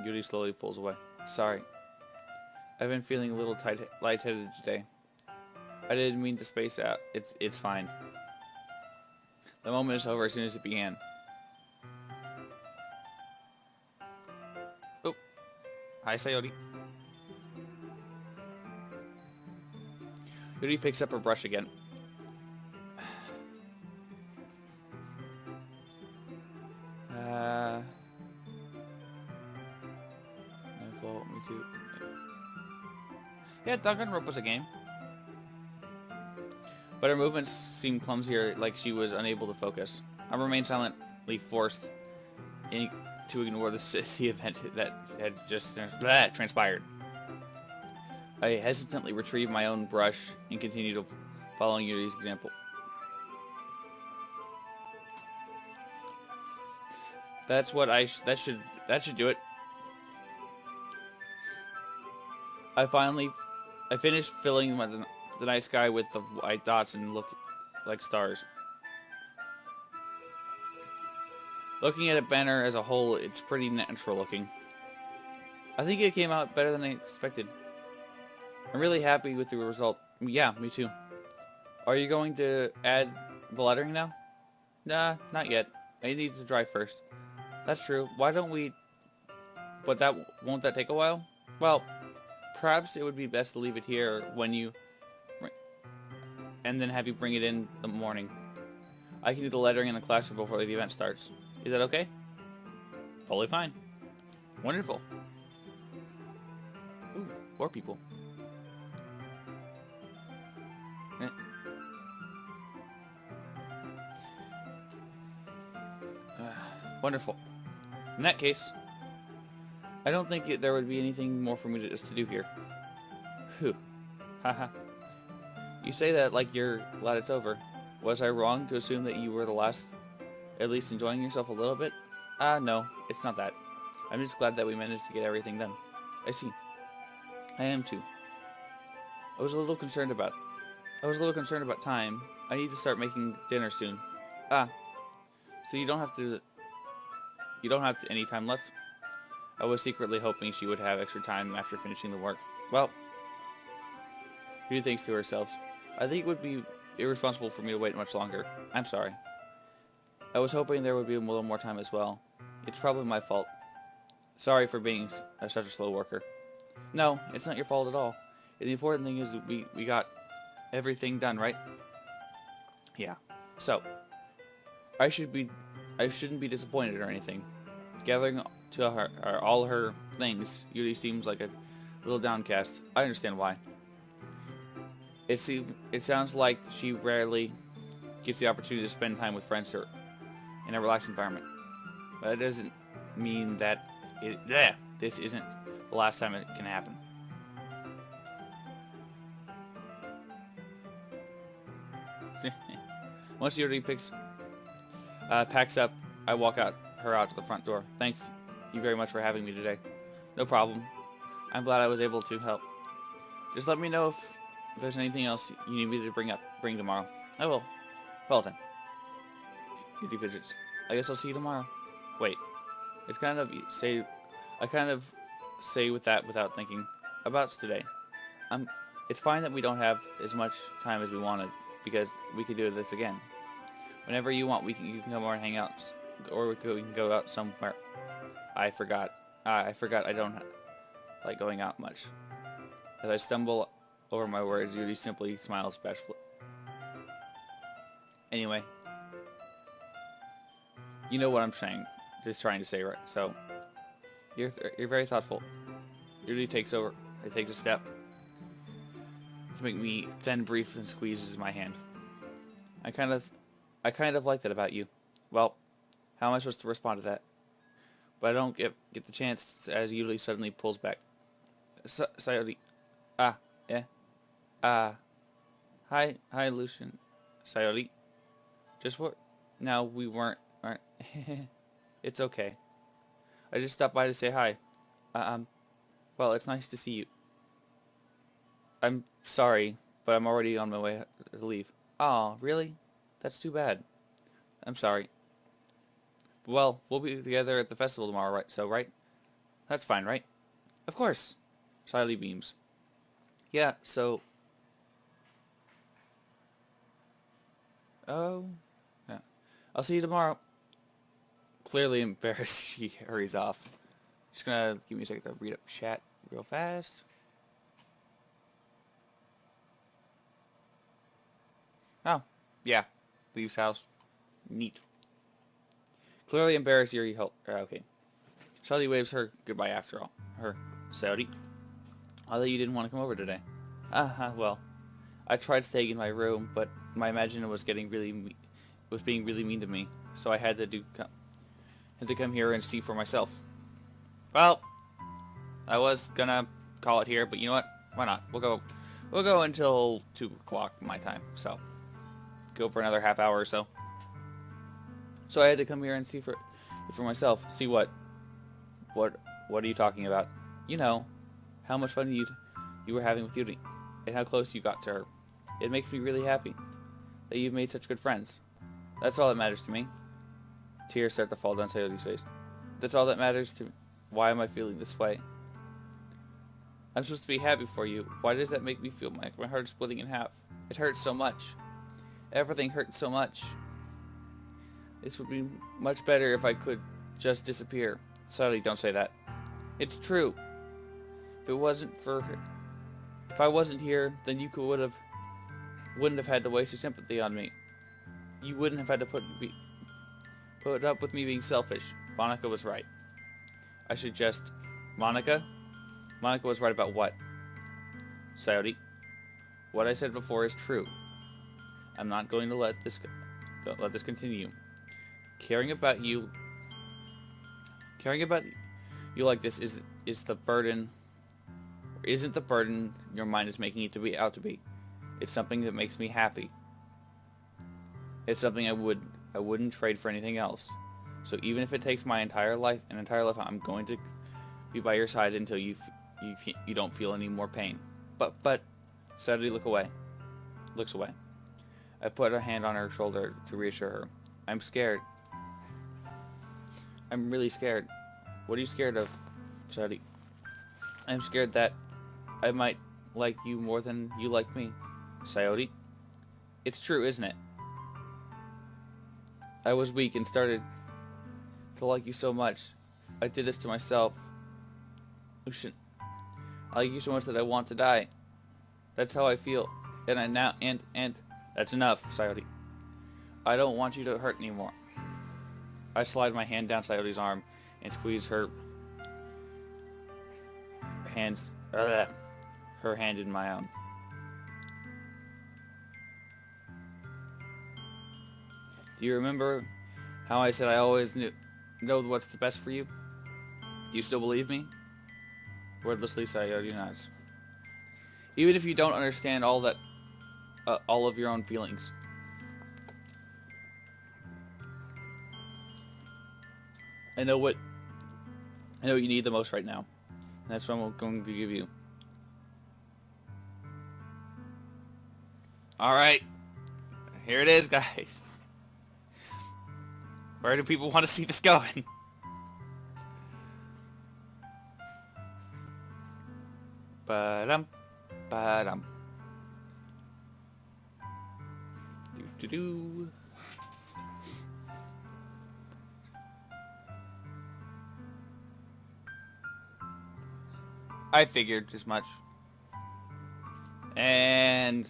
Yuri slowly pulls away. Sorry. I've been feeling a little lightheaded today. I didn't mean to space out. It's fine. The moment is over as soon as it began. Oh. Hi, Sayori. Yuri picks up her brush again. Me too. Yeah, Danganronpa was a game. But her movements seemed clumsier, like she was unable to focus. I remained silently forced to ignore the event that had just transpired. I hesitantly retrieved my own brush and continued following Yuri's example. That's what that should do it. I finished filling the night sky with the white dots and look like stars. Looking at a banner as a whole, it's pretty natural looking. I think it came out better than I expected. I'm really happy with the result. Yeah, me too. Are you going to add the lettering now? Nah, not yet. I need to dry first. That's true. Why don't we... But won't that take a while? Well, perhaps it would be best to leave it here when you... and then have you bring it in the morning. I can do the lettering in the classroom before the event starts. Is that okay? Totally fine. Wonderful. Ooh, 4 people. Wonderful. In that case, I don't think there would be anything more for me to do here. Phew. Haha. You say that like you're glad it's over. Was I wrong to assume that you were the last, at least enjoying yourself a little bit? No, it's not that. I'm just glad that we managed to get everything done. I see. I am too. I was a little concerned about time. I need to start making dinner soon. So you don't have any time left? I was secretly hoping she would have extra time after finishing the work. Well, Yuri thinks to herself, I think it would be irresponsible for me to wait much longer. I'm sorry. I was hoping there would be a little more time as well. It's probably my fault. Sorry for being such a slow worker. No, it's not your fault at all. And the important thing is we got everything done, right? Yeah. So, I shouldn't be disappointed or anything. Gathering to all her things, Yuri seems like a little downcast. I understand why. It sounds like she rarely gets the opportunity to spend time with friends in a relaxed environment. But that doesn't mean that this isn't the last time it can happen. Once Yuri packs up, I walk her out to the front door. Thanks you very much for having me today. No problem. I'm glad I was able to help. Just let me know if there's anything else you need me to bring tomorrow. I will. Well then. Yuri fidgets. I guess I'll see you tomorrow. Wait. I kind of say with that without thinking. About today. It's fine that we don't have as much time as we wanted, because we could do this again. Whenever you want, you can come over and hang out, or we can go out somewhere. I forgot I don't like going out much. As I stumble over my words, Yuri simply smiles bashfully. Anyway, you know what I'm trying to say, right? So, You're very thoughtful. It really takes over. It takes a step to make me then brief and squeezes my hand. I kind of like that about you. Well, how am I supposed to respond to that? But I don't get the chance as Yuli suddenly pulls back. Sayori. Yeah. Hi, Lucian. Sayori. Just what? No, we aren't. It's okay. I just stopped by to say hi. Well, it's nice to see you. I'm sorry, but I'm already on my way to leave. Aw, really? That's too bad. I'm sorry. Well, we'll be together at the festival tomorrow, right? So, right? That's fine, right? Of course. Sayori beams. Yeah, so... Oh... Yeah. I'll see you tomorrow. Clearly embarrassed, she hurries off. Just gonna give me a second to read up chat real fast. Oh, yeah. Leaves house. Neat. Clearly embarrassed, Yuri help. Okay. Shelly waves her goodbye after all. Her. Saudi. I thought you didn't want to come over today. Well. I tried staying in my room, but my imagination was being really mean to me. So I had to come here and see for myself. Well, I was gonna call it here, but you know what? Why not? We'll go until 2 o'clock my time. So go for another half hour or so. So I had to come here and see for myself. See what are you talking about? You know, how much fun you were having with Yuri, and how close you got to her. It makes me really happy that you've made such good friends. That's all that matters to me. Tears start to fall down Sayori's face. That's all that matters to me. Why am I feeling this way? I'm supposed to be happy for you. Why does that make me feel like my heart is splitting in half? It hurts so much. Everything hurts so much. This would be much better if I could just disappear. Sorry, don't say that. It's true. If I wasn't here, then you wouldn't have had to waste your sympathy on me. You wouldn't have had to put up with me being selfish. Monica was right. I should just... Monica? Monica was right about what? Sayori, what I said before is true. I'm not going to let this continue. Caring about you like this is the burden, or isn't the burden your mind is making it out to be. It's something that makes me happy. It's something I wouldn't trade for anything else. So even if it takes my entire life, I'm going to be by your side until you don't feel any more pain. But, suddenly looks away. I put a hand on her shoulder to reassure her. I'm scared. I'm really scared. What are you scared of, Sadie? I'm scared that I might like you more than you like me. Sayori? It's true, isn't it? I was weak and started to like you so much. I did this to myself. Lucian, I like you so much that I want to die. That's how I feel. And that's enough, Sayori. I don't want you to hurt anymore. I slide my hand down Sayori's arm and squeeze her hand in my own. Do you remember how I said I always know what's the best for you? Do you still believe me? Wordlessly, Sayori nods. Even if you don't understand all of your own feelings. I know what you need the most right now. And that's what I'm going to give you. Alright. Here it is, guys. Where do people want to see this going? Ba-dum. Ba-dum. Do-do-do. I figured as much. And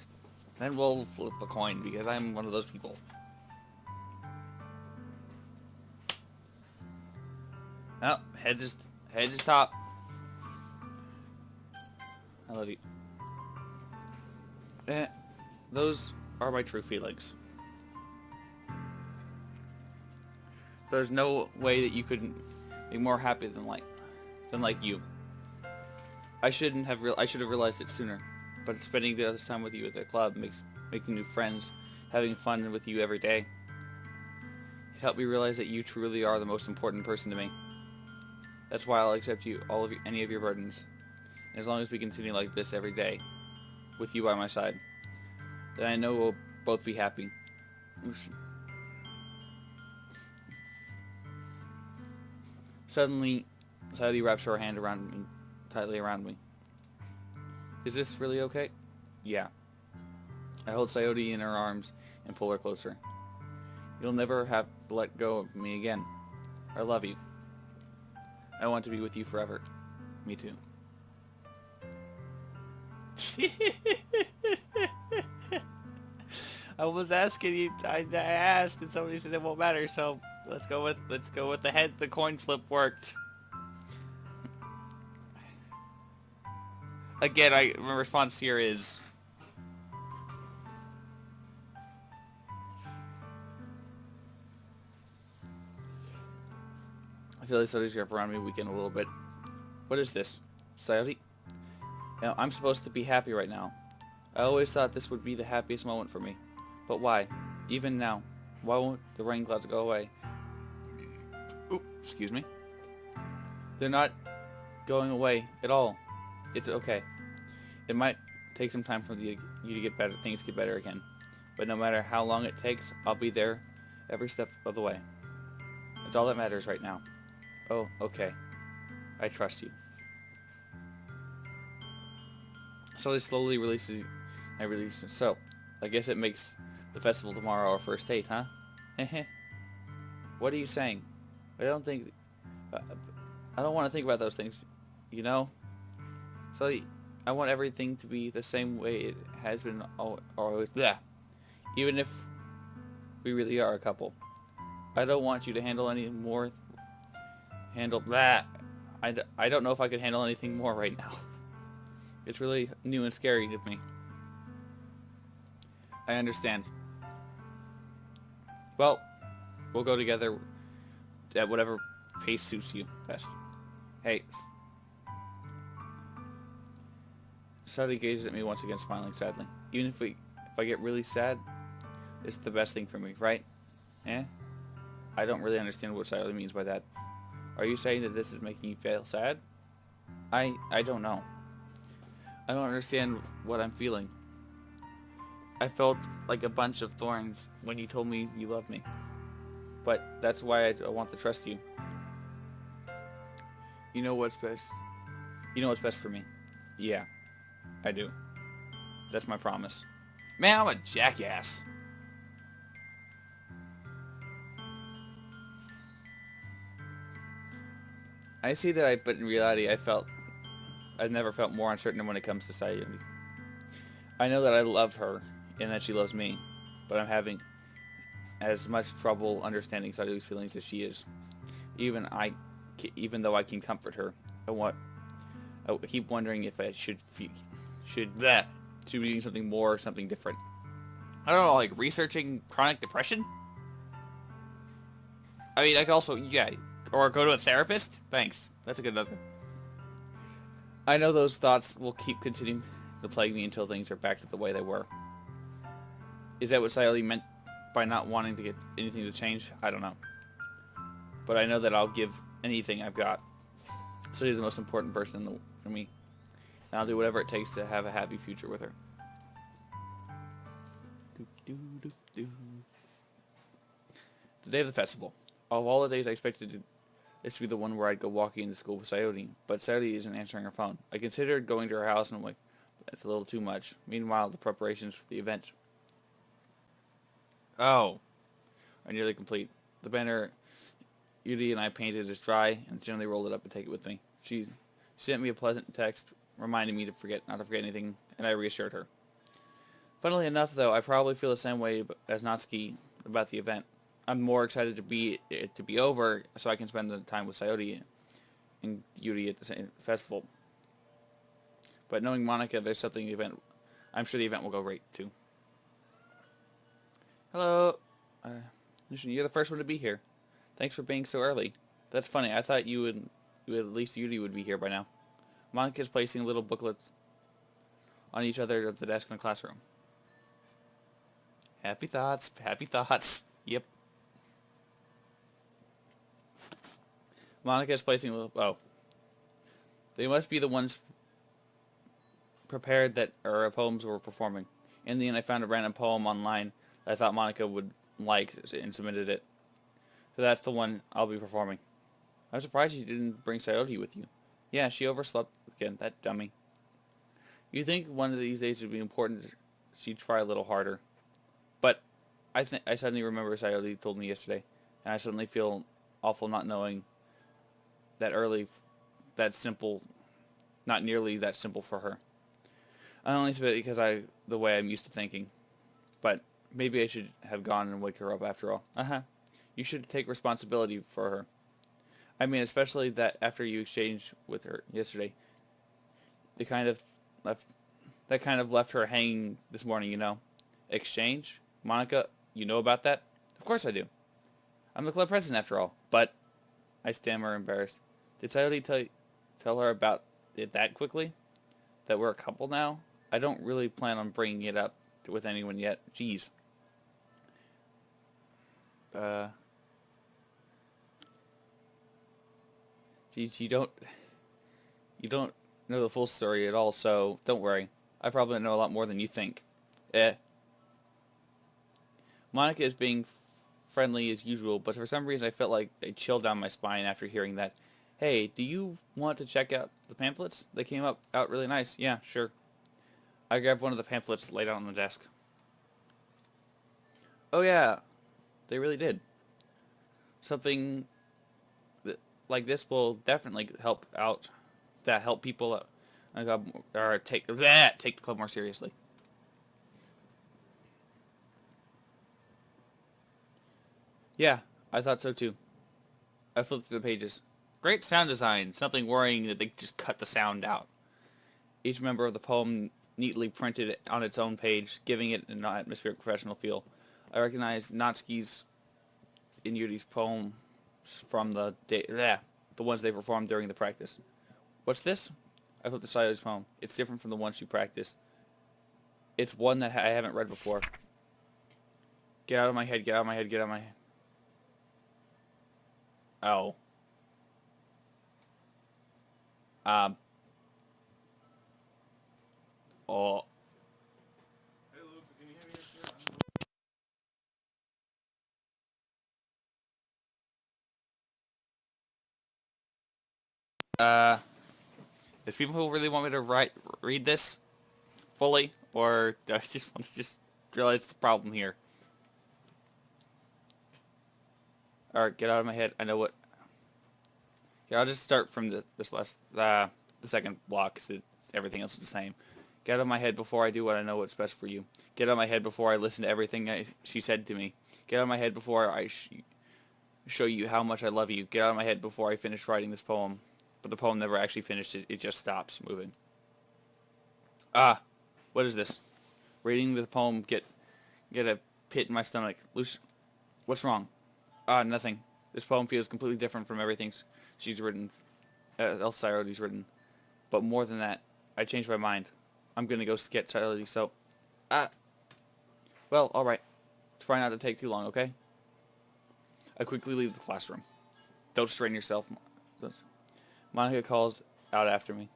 then we'll flip a coin because I'm one of those people. Oh, Head to top. I love you. Those are my true feelings. There's no way that you could be more happy than like you. I should have realized it sooner. But spending the other time with you at the club making new friends, having fun with you every day, it helped me realize that you truly are the most important person to me. That's why I'll accept any of your burdens. And as long as we continue like this every day, with you by my side, then I know we'll both be happy. Suddenly, Sadie wraps her hand tightly around me. Is this really okay? Yeah. I hold Sayori in her arms and pull her closer. You'll never have to let go of me again. I love you. I want to be with you forever. Me too. I was asking you. I asked, and somebody said it won't matter. So let's go with the head. The coin flip worked. Again, my response here is... I feel like Sayori's up around me weekend a little bit. What is this? Sayori? Now, I'm supposed to be happy right now. I always thought this would be the happiest moment for me. But why? Even now. Why won't the rain clouds go away? Ooh, excuse me. They're not going away at all. It's okay. It might take some time for you to get better, things get better again. But no matter how long it takes, I'll be there every step of the way. It's all that matters right now. Oh, okay. I trust you. So it slowly releases. I release it. So, I guess it makes the festival tomorrow our first date, huh? What are you saying? I don't think... I don't want to think about those things, you know? So, I want everything to be the same way it has been always. Bleh. Even if we really are a couple. I don't want you to handle that. I don't know if I could handle anything more right now. It's really new and scary to me. I understand. Well, we'll go together at whatever pace suits you best. Hey. Sadie gazes at me once again, smiling sadly. Even if I get really sad, it's the best thing for me, right? Eh? I don't really understand what Sadie means by that. Are you saying that this is making you feel sad? I don't know. I don't understand what I'm feeling. I felt like a bunch of thorns when you told me you loved me. But that's why I want to trust you. You know what's best. You know what's best for me. Yeah, I do. That's my promise. Man, I'm a jackass. I see that, but in reality, I've never felt more uncertain when it comes to Sayori. I know that I love her and that she loves me, but I'm having as much trouble understanding Sayori's feelings as she is. Even though I can comfort her, I keep wondering if I should be doing something more or something different. I don't know, like researching chronic depression? I mean, I could also, yeah, or go to a therapist? Thanks. That's a good number. I know those thoughts will keep continuing to plague me until things are back to the way they were. Is that what Sayori meant by not wanting to get anything to change? I don't know. But I know that I'll give anything I've got. So she's the most important person for me. And I'll do whatever it takes to have a happy future with her. The day of the festival. Of all the days I expected this to be the one where I'd go walking into school with Sayori, but Sayori isn't answering her phone. I considered going to her house and I'm like, that's a little too much. Meanwhile, the preparations for the event are nearly complete. The banner Yudi and I painted is dry and generally rolled it up and take it with me. She sent me a pleasant text reminding me not to forget anything, and I reassured her. Funnily enough, though, I probably feel the same way as Natsuki about the event. I'm more excited to be over so I can spend the time with Sayori and Yuri at the same festival. But knowing Monica, there's something the event. I'm sure the event will go great too. Hello. Listen, you're the first one to be here. Thanks for being so early. That's funny. I thought at least Yuri would be here by now. Monica's placing little booklets on each other at the desk in the classroom. Happy thoughts. Happy thoughts. Yep. Monica's placing little... Oh. They must be the ones prepared that our poems were performing. In the end, I found a random poem online that I thought Monica would like and submitted it. So that's the one I'll be performing. I'm surprised you didn't bring Sayori with you. Yeah, she overslept again, that dummy. You'd think one of these days would be important she'd try a little harder. But I suddenly remember Sayori told me yesterday, and I suddenly feel awful not knowing that simple, not nearly that simple for her. I only say it because the way I'm used to thinking. But maybe I should have gone and wake her up after all. You should take responsibility for her. I mean, especially that after you exchanged with her yesterday, that kind of left her hanging this morning, you know. Exchange? Monica, you know about that? Of course I do. I'm the club president after all. But, I stammer, embarrassed. Did Sayori tell her about it that quickly? That we're a couple now? I don't really plan on bringing it up with anyone yet. Jeez. Geez, you don't know the full story at all, so don't worry. I probably know a lot more than you think. Monica is being friendly as usual, but for some reason I felt like a chill down my spine after hearing that. Hey, do you want to check out the pamphlets? They came out really nice. Yeah, sure. I grabbed one of the pamphlets laid out on the desk. Oh yeah, they really did. Something like this will definitely help people or take the club more seriously. Yeah, I thought so too. I flipped through the pages. Great sound design. Something worrying that they just cut the sound out. Each member of the poem neatly printed on its own page, giving it an atmospheric professional feel. I recognized Natsuki's and Yuri's poems from the ones they performed during the practice. What's this? I flipped the Sayori's poem. It's different from the one she practiced. It's one that I haven't read before. Get out of my head, get out of my head, get out of my head. Oh. Oh. Hey Luke, can you hear me? There's people who really want me to read this fully, or do I just want to realize the problem here? Alright, get out of my head. I know what... Yeah, I'll just start from the second block, because everything else is the same. Get out of my head before I do what I know what's best for you. Get out of my head before I listen to everything she said to me. Get out of my head before I show you how much I love you. Get out of my head before I finish writing this poem. But the poem never actually finished. It just stops moving. What is this? Reading the poem get a pit in my stomach. Luce, what's wrong? Nothing. This poem feels completely different from everything she's written, else Sayori's written. But more than that, I changed my mind. I'm gonna go get Sayori, so... Well, alright. Try not to take too long, okay? I quickly leave the classroom. Don't strain yourself. Monica calls out after me.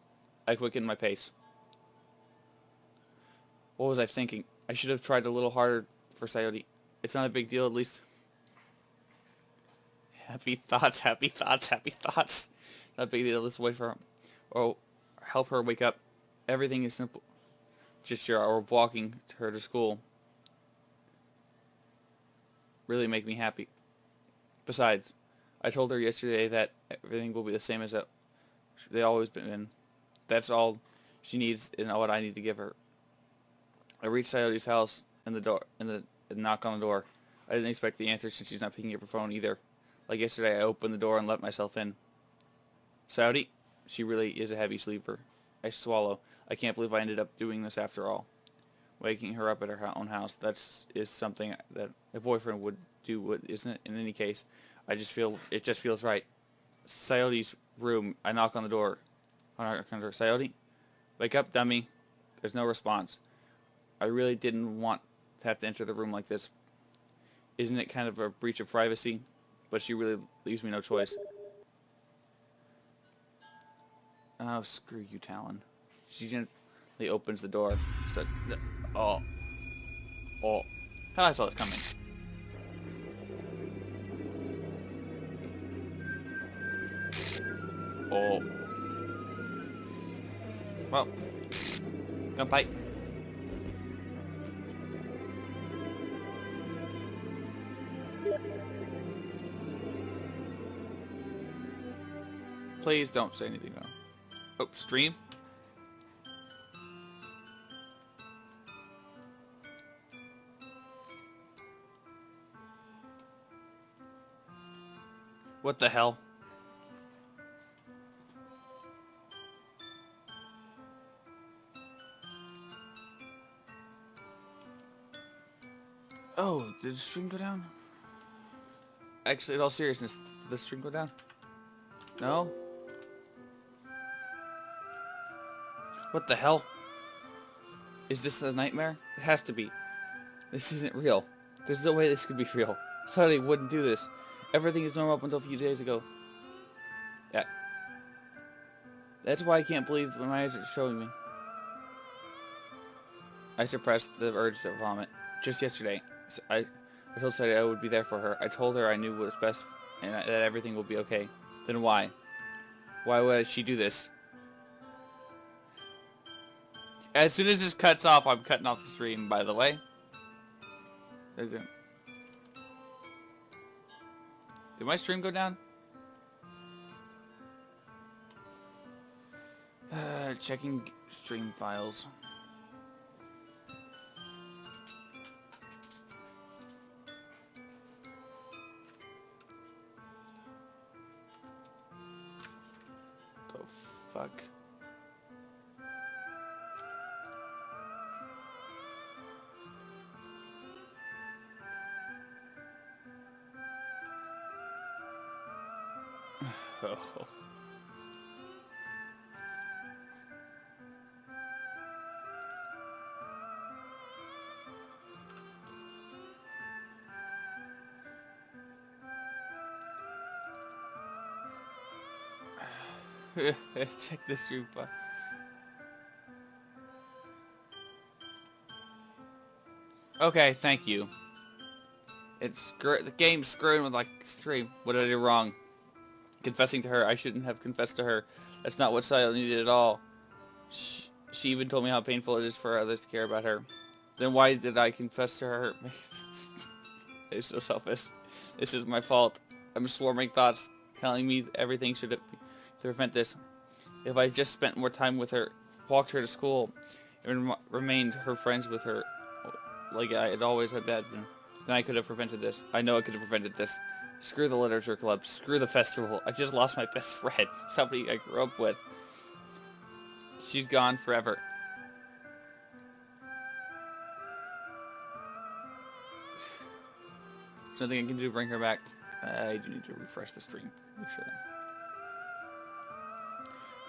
I quicken my pace. What was I thinking? I should have tried a little harder for Sayori. It's not a big deal, at least. Happy thoughts, happy thoughts, happy thoughts. Not a big deal. Let's wait for her. Or help her wake up. Everything is simple. Just or walking her to school. Really make me happy. Besides, I told her yesterday that everything will be the same as they always been. That's all she needs and what I need to give her. I reached Sayori's house and the knock on the door. I didn't expect the answer since she's not picking up her phone either. Like yesterday, I opened the door and let myself in. Saudi, she really is a heavy sleeper. I swallow. I can't believe I ended up doing this after all. Waking her up at her own house, is something that a boyfriend would do, isn't it? In any case, it just feels right. Sayodi's room, I knock on the door. Sayodi? Wake up, dummy. There's no response. I really didn't want to have to enter the room like this. Isn't it kind of a breach of privacy? But she really leaves me no choice. Oh, screw you, Talon. She gently opens the door. So, oh. Oh. How I saw this coming. Oh. Well. Gunfight. Please don't say anything though. Oh, stream? What the hell? Oh, did the stream go down? Actually, in all seriousness, did the stream go down? No? What the hell? Is this a nightmare? It has to be. This isn't real. There's no way this could be real. Somebody wouldn't do this. Everything is normal up until a few days ago. Yeah. That's why I can't believe what my eyes are showing me. I suppressed the urge to vomit. Just yesterday, I told Sadie I would be there for her. I told her I knew what was best and that everything would be okay. Then why? Why would she do this? As soon as this cuts off, I'm cutting off the stream, by the way. Did my stream go down? Checking stream files. The fuck? Oh. Check the stream file. Okay, thank you. The game's screwing with my stream. What did I do wrong? Confessing to her. I shouldn't have confessed to her. That's not what Silent needed at all. She even told me how painful it is for others to care about her. Then why did I confess to her? It's so selfish. This is my fault. I'm swarming thoughts telling me everything should be to prevent this. If I just spent more time with her, walked her to school, and remained her friends with her, like I had always had been, then I could have prevented this. I know I could have prevented this. Screw the literature club. Screw the festival. I just lost my best friend. Somebody I grew up with. She's gone forever. There's nothing I can do to bring her back. I do need to refresh the stream. Make sure.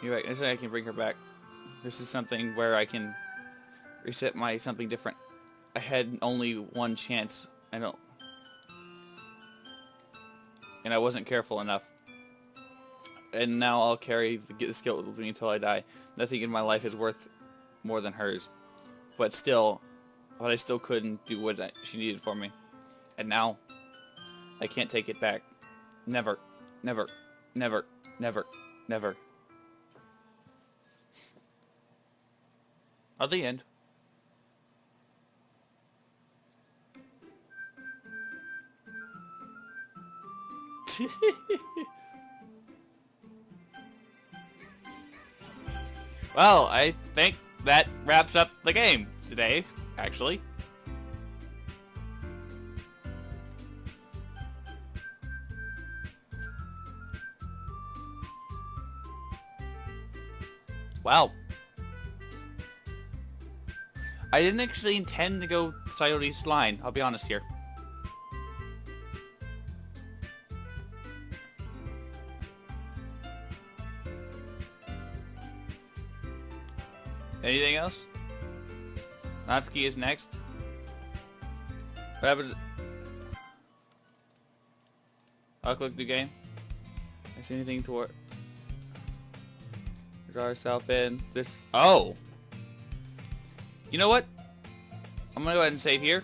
You're right. There's nothing I can bring her back. This is something where I can reset my something different. I had only one chance. And I wasn't careful enough. And now I'll carry the guilt with me until I die. Nothing in my life is worth more than hers. But I still couldn't do what she needed for me. And now, I can't take it back. Never, never, never, never, never. At the end. Well, I think that wraps up the game today, actually. Wow. I didn't actually intend to go Coyote's line, I'll be honest here. Anything else? Natsuki is next. What happens? I'll click the game. I see anything toward... Draw yourself in. This... Oh! You know what? I'm gonna go ahead and save here.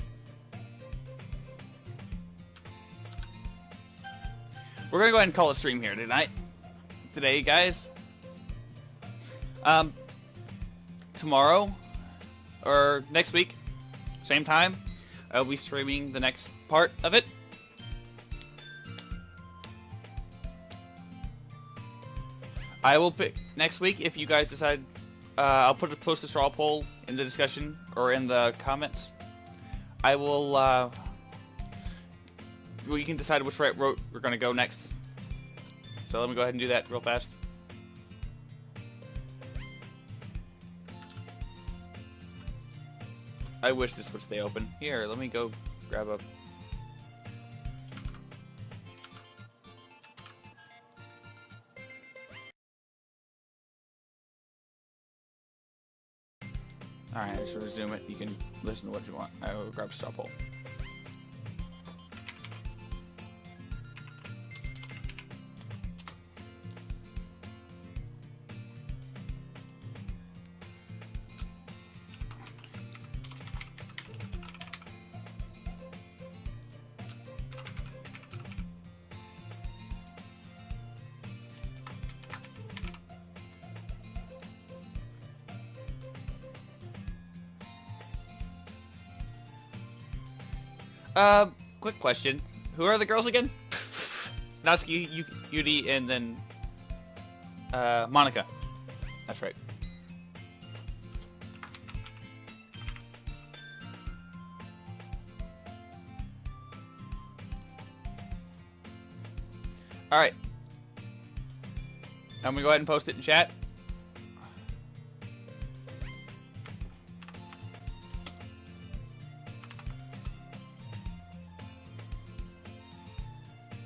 We're gonna go ahead and call a stream here tonight. Today, guys. Tomorrow, or next week, same time, I'll be streaming the next part of it. I will pick next week if you guys decide. I'll post a straw poll in the discussion or in the comments. I will. We can decide which route we're gonna go next. So let me go ahead and do that real fast. I wish this would stay open. Here, let me go grab a... Alright, I just resume it. You can listen to what you want. I will grab a straw poll. Quick question. Who are the girls again? Natsuki, Yuri, and then, Monica. That's right. Alright. I'm gonna go ahead and post it in chat.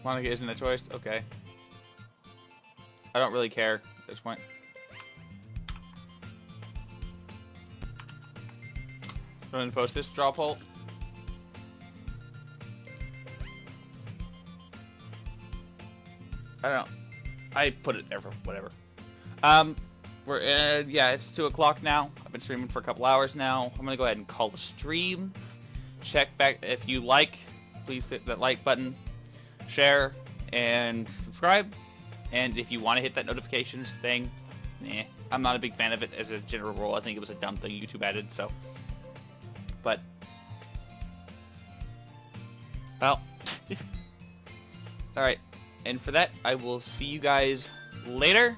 Monica isn't a choice? Okay. I don't really care at this point. I'm going to post this straw poll. I don't know. I put it there for whatever. Yeah, it's 2 o'clock now. I've been streaming for a couple hours now. I'm going to go ahead and call the stream. Check back if you like. Please hit that like button. Share and subscribe, and if you want to hit that notifications thing, I'm not a big fan of it as a general rule. I think it was a dumb thing YouTube added, so. But, well, alright, and for that, I will see you guys later.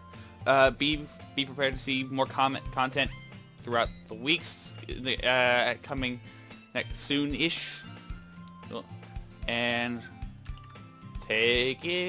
Be prepared to see more content throughout the weeks, coming next soon-ish, and take it